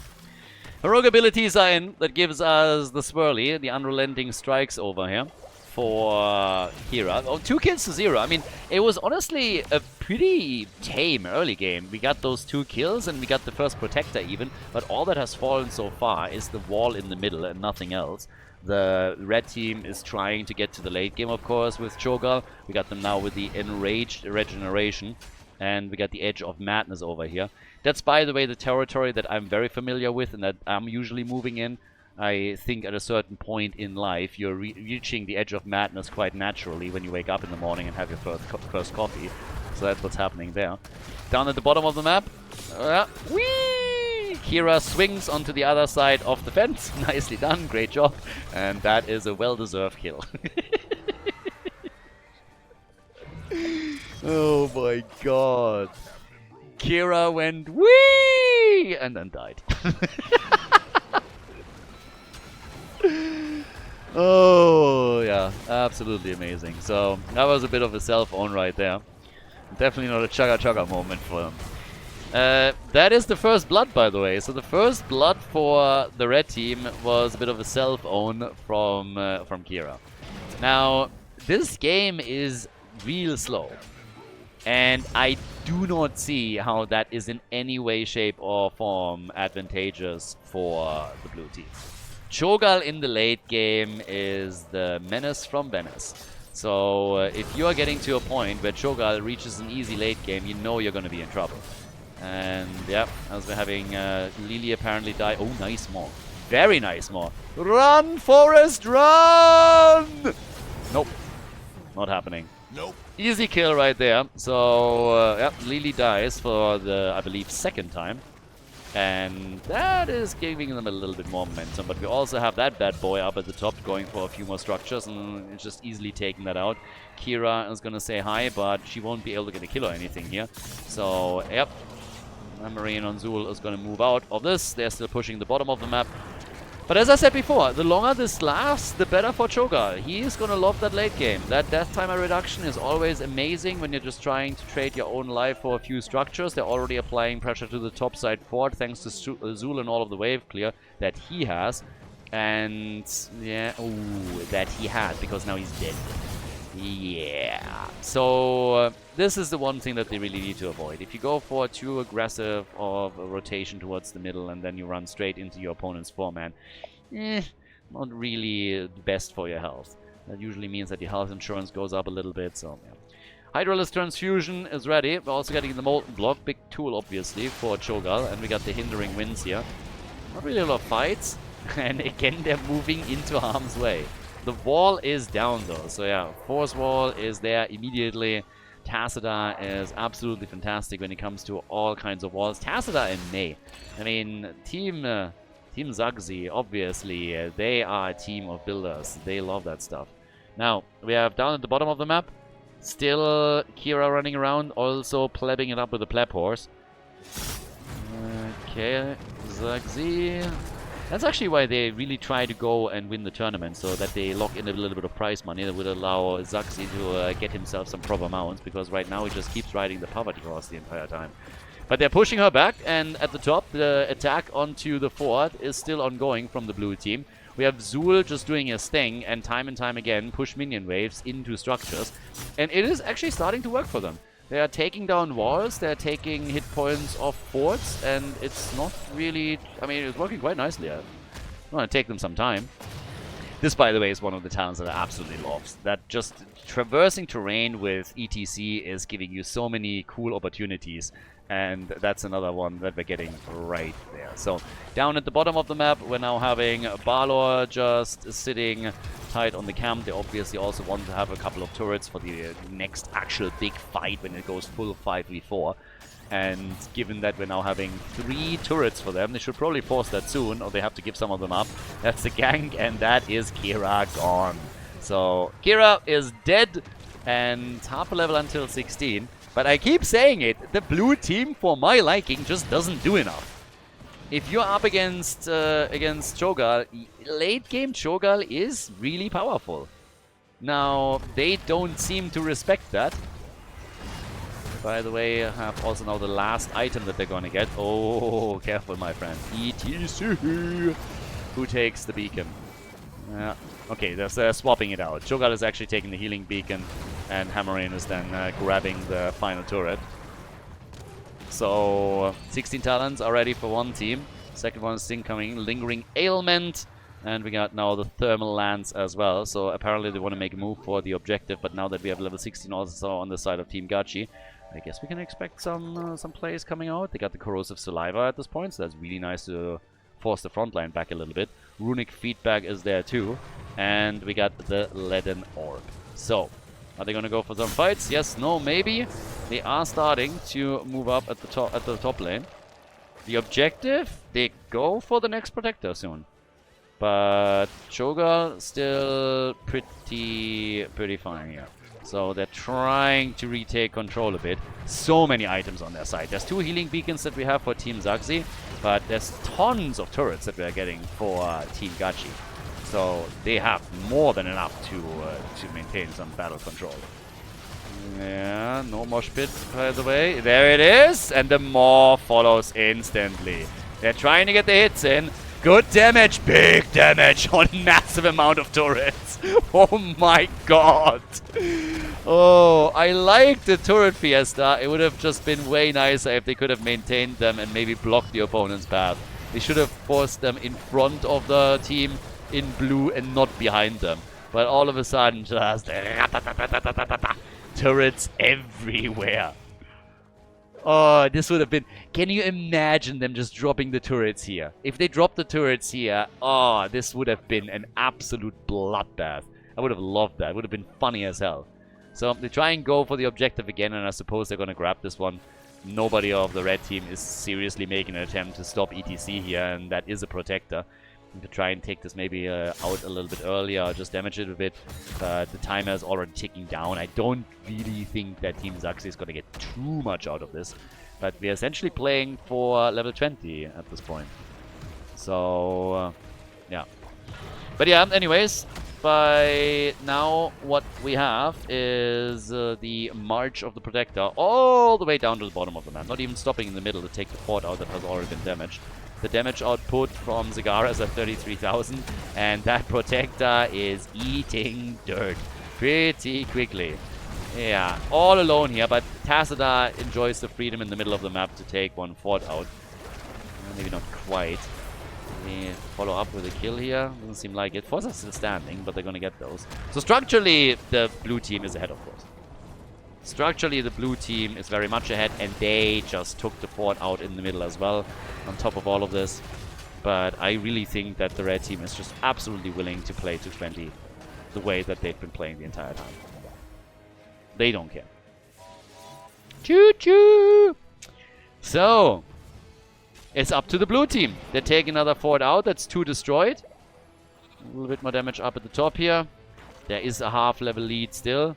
Heroic abilities are in. That gives us the swirly, the unrelenting strikes over here for Kira. Oh, 2 kills to 0. I mean, it was honestly a pretty tame early game. We got those 2 kills and we got the first protector even. But all that has fallen so far is the wall in the middle and nothing else. The red team is trying to get to the late game, of course, with Cho'Gall. We got them now with the Enraged Regeneration. And we got the Edge of Madness over here. That's, by the way, the territory that I'm very familiar with and that I'm usually moving in. I think at a certain point in life, you're reaching the Edge of Madness quite naturally when you wake up in the morning and have your first coffee. So that's what's happening there. Down at the bottom of the map. Whee! Kira swings onto the other side of the fence. Nicely done. Great job. And that is a well-deserved kill. Oh my god. Kira went wee and then died. Oh yeah, absolutely amazing. So that was a bit of a self-own right there. Definitely not a chugga moment for them. That is the first blood, by the way. So the first blood for the red team was a bit of a self-own from Kira. Now this game is real slow. And I do not see how that is in any way, shape, or form advantageous for the blue team. Cho'Gall in the late game is the menace from Venice. So if you are getting to a point where Cho'Gall reaches an easy late game, you know you're going to be in trouble. And yeah, as we're having Lily apparently die. Oh, nice more. Very nice more. Run, Forrest, run! Nope. Not happening. Nope. Easy kill right there. So, yeah, Lily dies for the, I believe, second time. And that is giving them a little bit more momentum. But we also have that bad boy up at the top going for a few more structures. And it's just easily taking that out. Kira is going to say hi, but she won't be able to get a kill or anything here. So, yep. Marine on Zul is going to move out of this. They're still pushing the bottom of the map. But as I said before, the longer this lasts, the better for Cho'Gath. He is going to love that late game. That death timer reduction is always amazing when you're just trying to trade your own life for a few structures. They're already applying pressure to the top side fort thanks to Zul and all of the wave clear that he has. And, yeah, ooh, that he had because now he's dead. Yeah. So, this is the one thing that they really need to avoid. If you go for too aggressive of a rotation towards the middle and then you run straight into your opponent's 4-man, not really the best for your health. That usually means that your health insurance goes up a little bit, so yeah. Hydralisk Transfusion is ready. We're also getting the Molten Block. Big tool, obviously, for Cho'Gath. And we got the Hindering Winds here. Not really a lot of fights. And again, they're moving into harm's way. The wall is down, though. So, yeah, Force Wall is there immediately. Tacita is absolutely fantastic when it comes to all kinds of walls. Tacita and May. I mean, Team Zagzi, obviously, they are a team of builders. They love that stuff. Now, we have down at the bottom of the map, still Kira running around, also plebbing it up with the pleb horse. Okay, Zagzi. That's actually why they really try to go and win the tournament, so that they lock in a little bit of prize money that would allow Zagzi to get himself some proper mounts, because right now he just keeps riding the poverty horse the entire time. But they're pushing her back, and at the top, the attack onto the fort is still ongoing from the blue team. We have Zul just doing his thing, and time again push minion waves into structures. And it is actually starting to work for them. They are taking down walls, they're taking hit points off forts, and it's not really... I mean, it's working quite nicely. It's going to take them some time. This, by the way, is one of the talents that I absolutely love. That just traversing terrain with ETC is giving you so many cool opportunities. And that's another one that we're getting right there. So, down at the bottom of the map, we're now having Balor just sitting tight on the camp. They obviously also want to have a couple of turrets for the next actual big fight when it goes full 5v4. And given that we're now having 3 turrets for them, they should probably force that soon, or they have to give some of them up. That's the gank, and that is Kira gone. So, Kira is dead, and half a level until 16. But I keep saying it, the blue team, for my liking, just doesn't do enough. If you're up against Cho'Gath, late game Cho'Gath is really powerful. Now, they don't seem to respect that. By the way, I have also now the last item that they're gonna get. Oh, careful, my friend. ETC! Who takes the beacon? Yeah. Okay, they're swapping it out. Cho'Gath is actually taking the healing beacon, and Hammerrain is then grabbing the final turret. So, 16 talents are ready for one team. Second one is incoming, Lingering Ailment. And we got now the Thermal Lance as well. So, apparently they want to make a move for the objective. But now that we have level 16 also on the side of Team Gachi, I guess we can expect some plays coming out. They got the Corrosive Saliva at this point, so that's really nice to force the front line back a little bit. Runic Feedback is there too. And we got the Leaden Orb. So, are they going to go for some fights? Yes, no, maybe. They are starting to move up at the top lane. The objective, they go for the next Protector soon. But Cho'Gath still pretty fine here. So they're trying to retake control a bit. So many items on their side. There's 2 healing beacons that we have for Team Zagzi, but there's tons of turrets that we are getting for Team Gachi. So they have more than enough to maintain some battle control. Yeah, no mosh pit, by the way. There it is, and the maw follows instantly. They're trying to get the hits in. Good damage, big damage on massive amount of turrets. Oh my god. Oh, I like the turret fiesta. It would have just been way nicer if they could have maintained them and maybe blocked the opponent's path. They should have forced them in front of the team in blue and not behind them. But all of a sudden, just turrets everywhere. Oh, this would have been... Can you imagine them just dropping the turrets here? If they dropped the turrets here, oh, this would have been an absolute bloodbath. I would have loved that. It would have been funny as hell. So they try and go for the objective again, and I suppose they're going to grab this one. Nobody of the red team is seriously making an attempt to stop ETC here, and that is a protector. To try and take this maybe out a little bit earlier, or just damage it a bit. But the timer is already ticking down. I don't really think that Team Zaxi is going to get too much out of this. But we're essentially playing for level 20 at this point. So, yeah. But yeah, anyways, by now what we have is the March of the Protector all the way down to the bottom of the map. Not even stopping in the middle to take the fort out that has already been damaged. The damage output from Zagara is at 33,000, and that Protector is eating dirt pretty quickly. Yeah, all alone here, but Tacita enjoys the freedom in the middle of the map to take one fort out. Maybe not quite. They follow up with a kill here. Doesn't seem like it. Force are still standing, but they're going to get those. So structurally, the blue team is ahead, of course. Structurally, the blue team is very much ahead, and they just took the fort out in the middle as well, on top of all of this. But I really think that the red team is just absolutely willing to play to 20 the way that they've been playing the entire time. They don't care. Choo-choo! So, it's up to the blue team. They take another fort out. That's 2 destroyed. A little bit more damage up at the top here. There is a half-level lead still.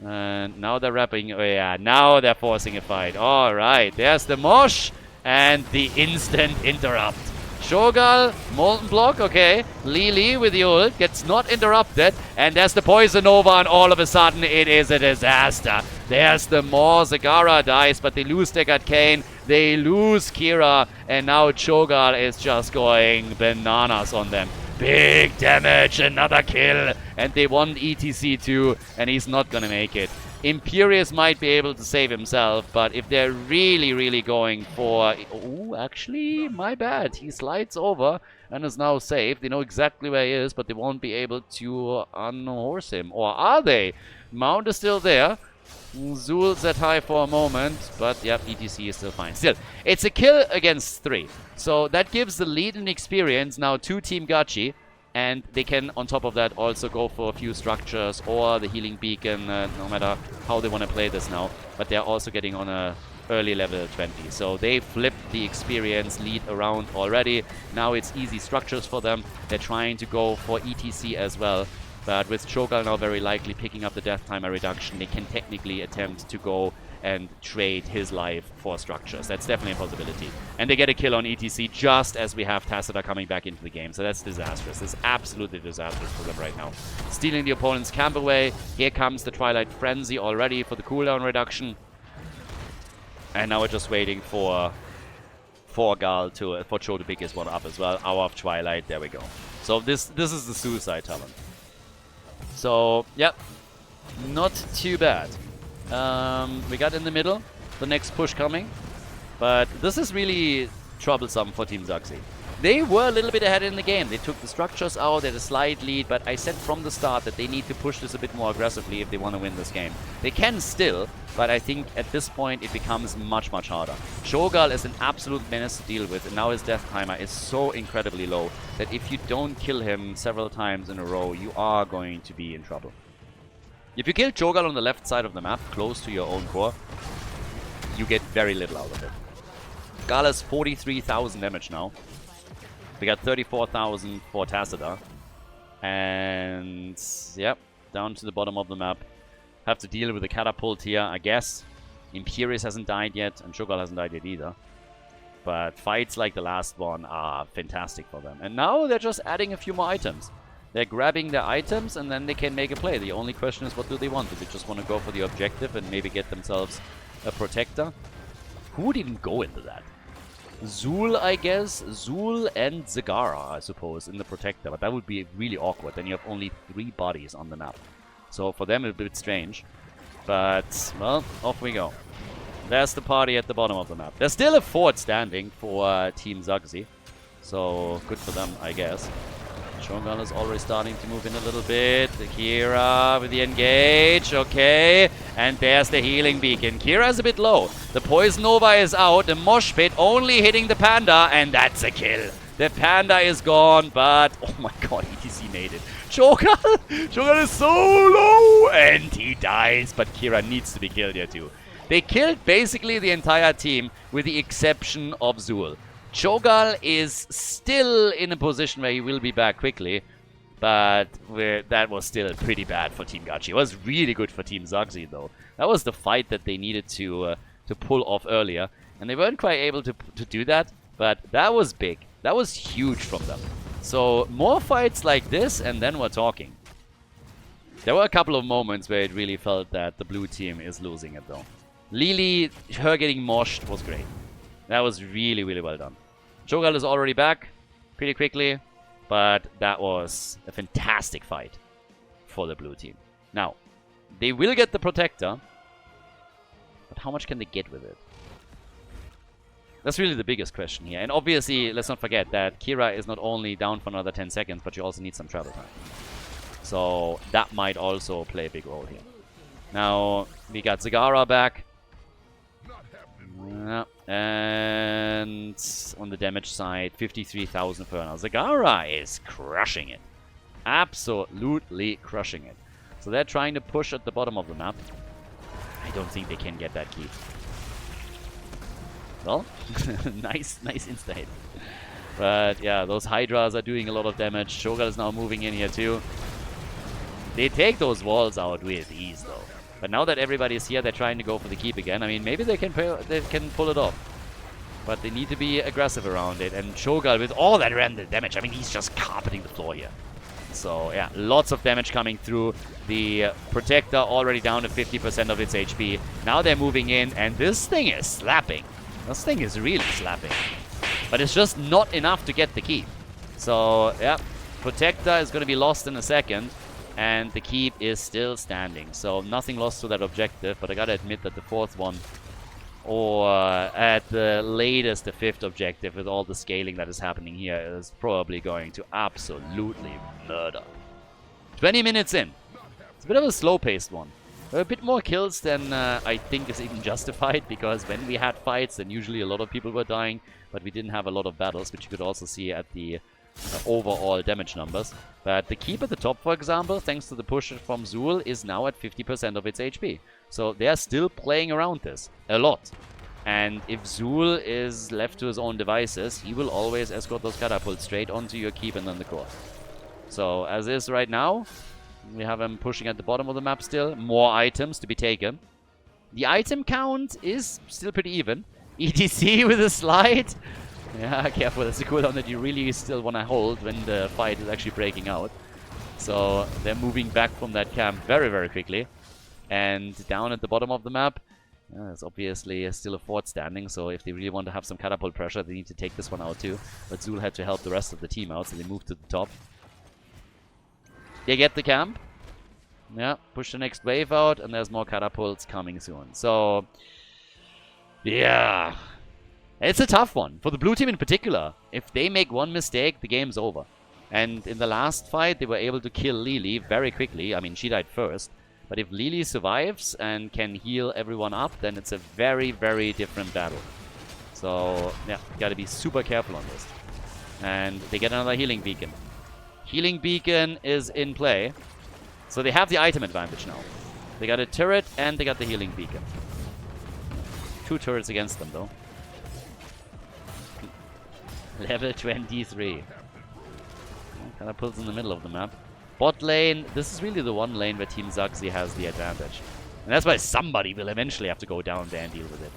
And now they're wrapping. Oh yeah, now they're forcing a fight. Alright, there's the mosh and the instant interrupt. Shogal, Molten Block, okay. Li with the ult gets not interrupted. And there's the Poison Nova, and all of a sudden it is a disaster. There's the Maw. Zagara dies, but they lose Deckard Kane. They lose Kira. And now Shogal is just going bananas on them. Big damage, another kill, and they want ETC2, and he's not gonna make it. Imperius might be able to save himself, but if they're really, really going for... Oh, actually, my bad. He slides over and is now safe. They know exactly where he is, but they won't be able to unhorse him. Or are they? Mount is still there. Zul's at high for a moment, but yep, ETC is still fine. Still, it's a kill against 3. So that gives the lead in experience now to Team Gachi, and they can, on top of that, also go for a few structures or the healing beacon, no matter how they want to play this now. But they're also getting on a early level 20. So they flipped the experience lead around already. Now it's easy structures for them. They're trying to go for ETC as well. But with Shogal now very likely picking up the death timer reduction, they can technically attempt to go and trade his life for structures. That's definitely a possibility. And they get a kill on ETC just as we have Tacita coming back into the game. So that's disastrous. It's absolutely disastrous for them right now. Stealing the opponent's camp away. Here comes the Twilight Frenzy already for the cooldown reduction. And now we're just waiting for Gal to for Cho to pick his one up as well. Hour of Twilight. There we go. So this is the suicide talent. So, yep, not too bad. We got in the middle, the next push coming. But this is really troublesome for Team Zaxi. They were a little bit ahead in the game. They took the structures out, they had a slight lead, but I said from the start that they need to push this a bit more aggressively if they want to win this game. They can still, but I think at this point it becomes much, much harder. Shogal is an absolute menace to deal with, and now his death timer is so incredibly low that if you don't kill him several times in a row, you are going to be in trouble. If you kill Shogal on the left side of the map, close to your own core, you get very little out of it. Gala's 43,000 damage now. We got 34,000 for Tacita. And, yep, down to the bottom of the map. Have to deal with the catapult here, I guess. Imperius hasn't died yet, and Shogal hasn't died yet either. But fights like the last one are fantastic for them. And now they're just adding a few more items. They're grabbing their items, and then they can make a play. The only question is, what do they want? Do they just want to go for the objective and maybe get themselves a protector? Who would even go into that? Zul, I guess. Zul and Zagara, I suppose, in the protector. But that would be really awkward. Then you have only 3 bodies on the map. So for them, it's a bit strange. But, well, off we go. There's the party at the bottom of the map. There's still a fort standing for Team Zaxi. So, good for them, I guess. Shogun is already starting to move in a little bit. Kira with the engage. Okay. And there's the healing beacon. Kira's a bit low. The Poison Nova is out. The Mosh Pit only hitting the Panda. And that's a kill. The Panda is gone. But, oh my god, ETC made it. Cho'Gath! Cho'Gath is so low! And he dies, but Kira needs to be killed here too. They killed basically the entire team with the exception of Zul. Cho'Gath is still in a position where he will be back quickly, but that was still pretty bad for Team Gachi. It was really good for Team Zogzi though. That was the fight that they needed to pull off earlier, and they weren't quite able to do that, but that was big. That was huge from them. So more fights like this, and then we're talking. There were a couple of moments where it really felt that the blue team is losing it though. Lili, her getting moshed was great. That was really, really well done. Cho'Gath is already back pretty quickly, but that was a fantastic fight for the blue team. Now, they will get the Protector, but how much can they get with it? That's really the biggest question here. And obviously, let's not forget that Kira is not only down for another 10 seconds, but you also need some travel time. So that might also play a big role here. Now, we got Zagara back. Yeah, and on the damage side, 53,000 per now. Zagara is crushing it. Absolutely crushing it. So they're trying to push at the bottom of the map. I don't think they can get that key. Well, nice insta-hit. But yeah, those Hydras are doing a lot of damage. Cho'Gath is now moving in here too. They take those walls out with ease though. But now that everybody's here, they're trying to go for the keep again. I mean, maybe they can pull it off. But they need to be aggressive around it. And Cho'Gath, with all that random damage, I mean, he's just carpeting the floor here. So, yeah, lots of damage coming through. The Protector already down to 50% of its HP. Now they're moving in, and this thing is slapping. This thing is really slapping. But it's just not enough to get the keep. So, yeah, Protector is going to be lost in a second. And the keep is still standing. So nothing lost to that objective. But I gotta admit that the fourth one, or at the latest the fifth objective, with all the scaling that is happening here, is probably going to absolutely murder. 20 minutes in. It's a bit of a slow-paced one. A bit more kills than I think is even justified, because when we had fights, then usually a lot of people were dying, but we didn't have a lot of battles, which you could also see at the overall damage numbers. But the keep at the top, for example, thanks to the push from Zul, is now at 50% of its HP. So they are still playing around this a lot. And if Zul is left to his own devices, he will always escort those catapults straight onto your keep and then the core. So as is right now, we have him pushing at the bottom of the map still. More items to be taken. The item count is still pretty even. ETC with a slide. Yeah, careful. That's a cooldown that you really still want to hold when the fight is actually breaking out. So they're moving back from that camp very, very quickly. And down at the bottom of the map, there's obviously still a fort standing. So if they really want to have some catapult pressure, they need to take this one out too. But Zul had to help the rest of the team out, so they moved to the top. They get the camp. Yeah, push the next wave out, and there's more catapults coming soon. So, yeah. It's a tough one. For the blue team in particular. If they make one mistake, the game's over. And in the last fight, they were able to kill Lili very quickly. I mean, she died first. But if Lili survives and can heal everyone up, then it's a very, very different battle. So, yeah, gotta be super careful on this. And they get another healing beacon. Healing beacon is in play. So they have the item advantage now. They got a turret and they got the healing beacon. 2 turrets against them, though. Level 23. Catapults in the middle of the map. Bot lane, this is really the one lane where Team Zogzi has the advantage. And that's why somebody will eventually have to go down there and deal with it.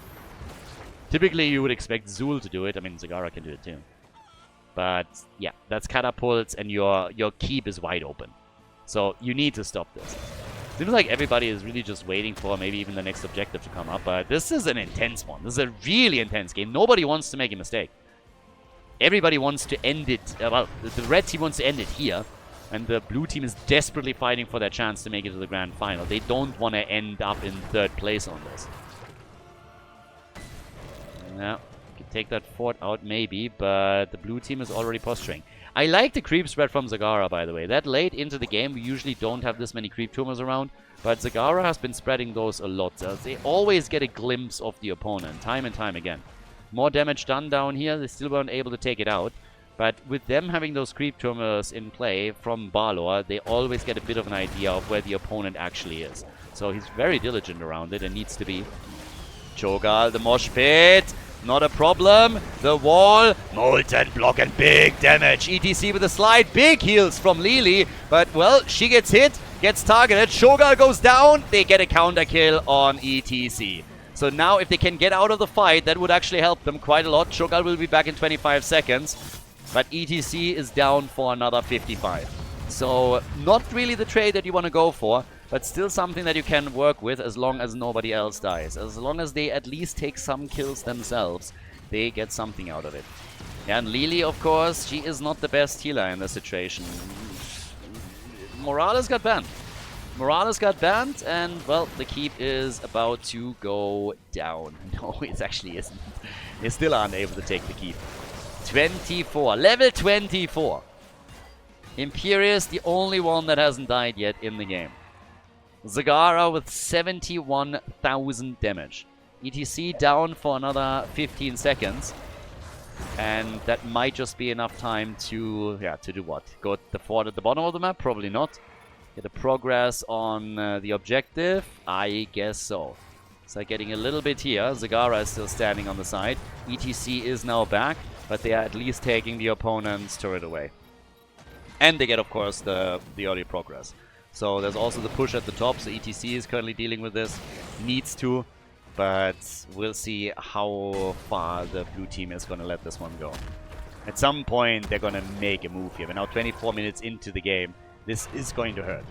Typically you would expect Zul to do it. I mean, Zagara can do it too. But yeah, that's catapults and your keep is wide open. So you need to stop this. Seems like everybody is really just waiting for maybe even the next objective to come up. But this is an intense one. This is a really intense game. Nobody wants to make a mistake. Everybody wants to end it. Well, the red team wants to end it here. And the blue team is desperately fighting for their chance to make it to the grand final. They don't want to end up in 3rd place on this. Yeah, can take that fort out maybe, but the blue team is already posturing. I like the creep spread from Zagara, by the way. That late into the game, we usually don't have this many creep tumors around, but Zagara has been spreading those a lot. They always get a glimpse of the opponent, time and time again. More damage done down here. They still weren't able to take it out. But with them having those creep tumors in play from Balor, they always get a bit of an idea of where the opponent actually is. So he's very diligent around it and needs to be. Cho'Gall, the mosh pit, not a problem. The wall, molten block and big damage. ETC with a slide, big heals from Lily, but well, she gets hit, gets targeted. Cho'Gall goes down, they get a counter kill on ETC. So now if they can get out of the fight, that would actually help them quite a lot. Cho'Gall will be back in 25 seconds, but ETC is down for another 55. So not really the trade that you want to go for, but still something that you can work with as long as nobody else dies. As long as they at least take some kills themselves, they get something out of it. Yeah, and Lily, of course, she is not the best healer in this situation. Morales got banned. Morales got banned, and, well, the keep is about to go down. No, it actually isn't. They still aren't able to take the keep. 24. Level 24. Imperius, the only one that hasn't died yet in the game. Zagara with 71,000 damage. ETC down for another 15 seconds. And that might just be enough time to, yeah, to do what? Go at the fort at the bottom of the map? Probably not. Get a progress on the objective? I guess so. So getting a little bit here. Zagara is still standing on the side. ETC is now back, but they are at least taking the opponent's turret away. And they get, of course, the early progress. So there's also the push at the top, so ETC is currently dealing with this. Needs to, but we'll see how far the blue team is going to let this one go. At some point, they're going to make a move here. We're now 24 minutes into the game. This is going to hurt.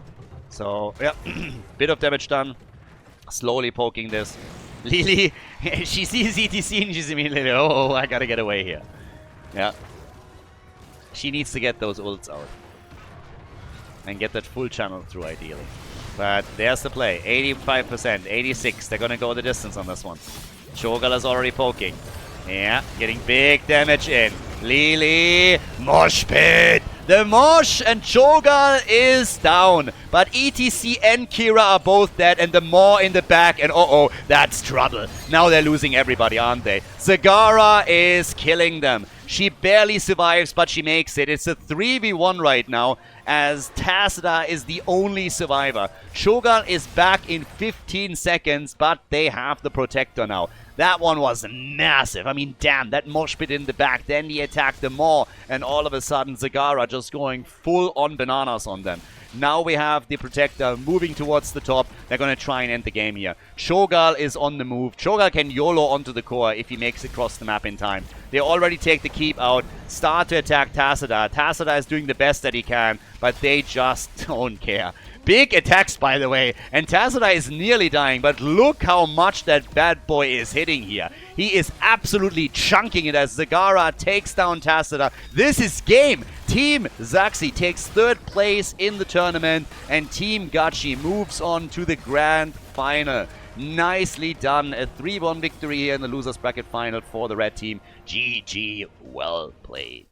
So, yeah, bit of damage done. Slowly poking this. Lily, she sees ETC and she's immediately, oh, I gotta get away here. Yeah. She needs to get those ults out. And get that full channel through, ideally. But there's the play. 85%, 86. They're gonna go the distance on this one. Cho'Gall is already poking. Yeah, getting big damage in. Lily, mosh pit. The mosh and Cho'Gall is down. But ETC and Kira are both dead, and the Maw in the back, and uh-oh, that's trouble. Now they're losing everybody, aren't they? Zagara is killing them. She barely survives, but she makes it. It's a 3v1 right now, as Tacita is the only survivor. Cho'Gall is back in 15 seconds, but they have the Protector now. That one was massive. I mean, damn, that mosh pit in the back. Then he attacked them more, and all of a sudden, Zagara just going full on bananas on them. Now we have the Protector moving towards the top. They're going to try and end the game here. Cho'Gall is on the move. Cho'Gall can YOLO onto the core if he makes it across the map in time. They already take the keep out, start to attack Tacita. Tacita is doing the best that he can, but they just don't care. Big attacks, by the way, and Tacita is nearly dying, but look how much that bad boy is hitting here. He is absolutely chunking it as Zagara takes down Tacita. This is game. Team Zaxi takes 3rd place in the tournament, and Team Gachi moves on to the grand final. Nicely done. A 3-1 victory here in the losers bracket final for the red team. GG, well played.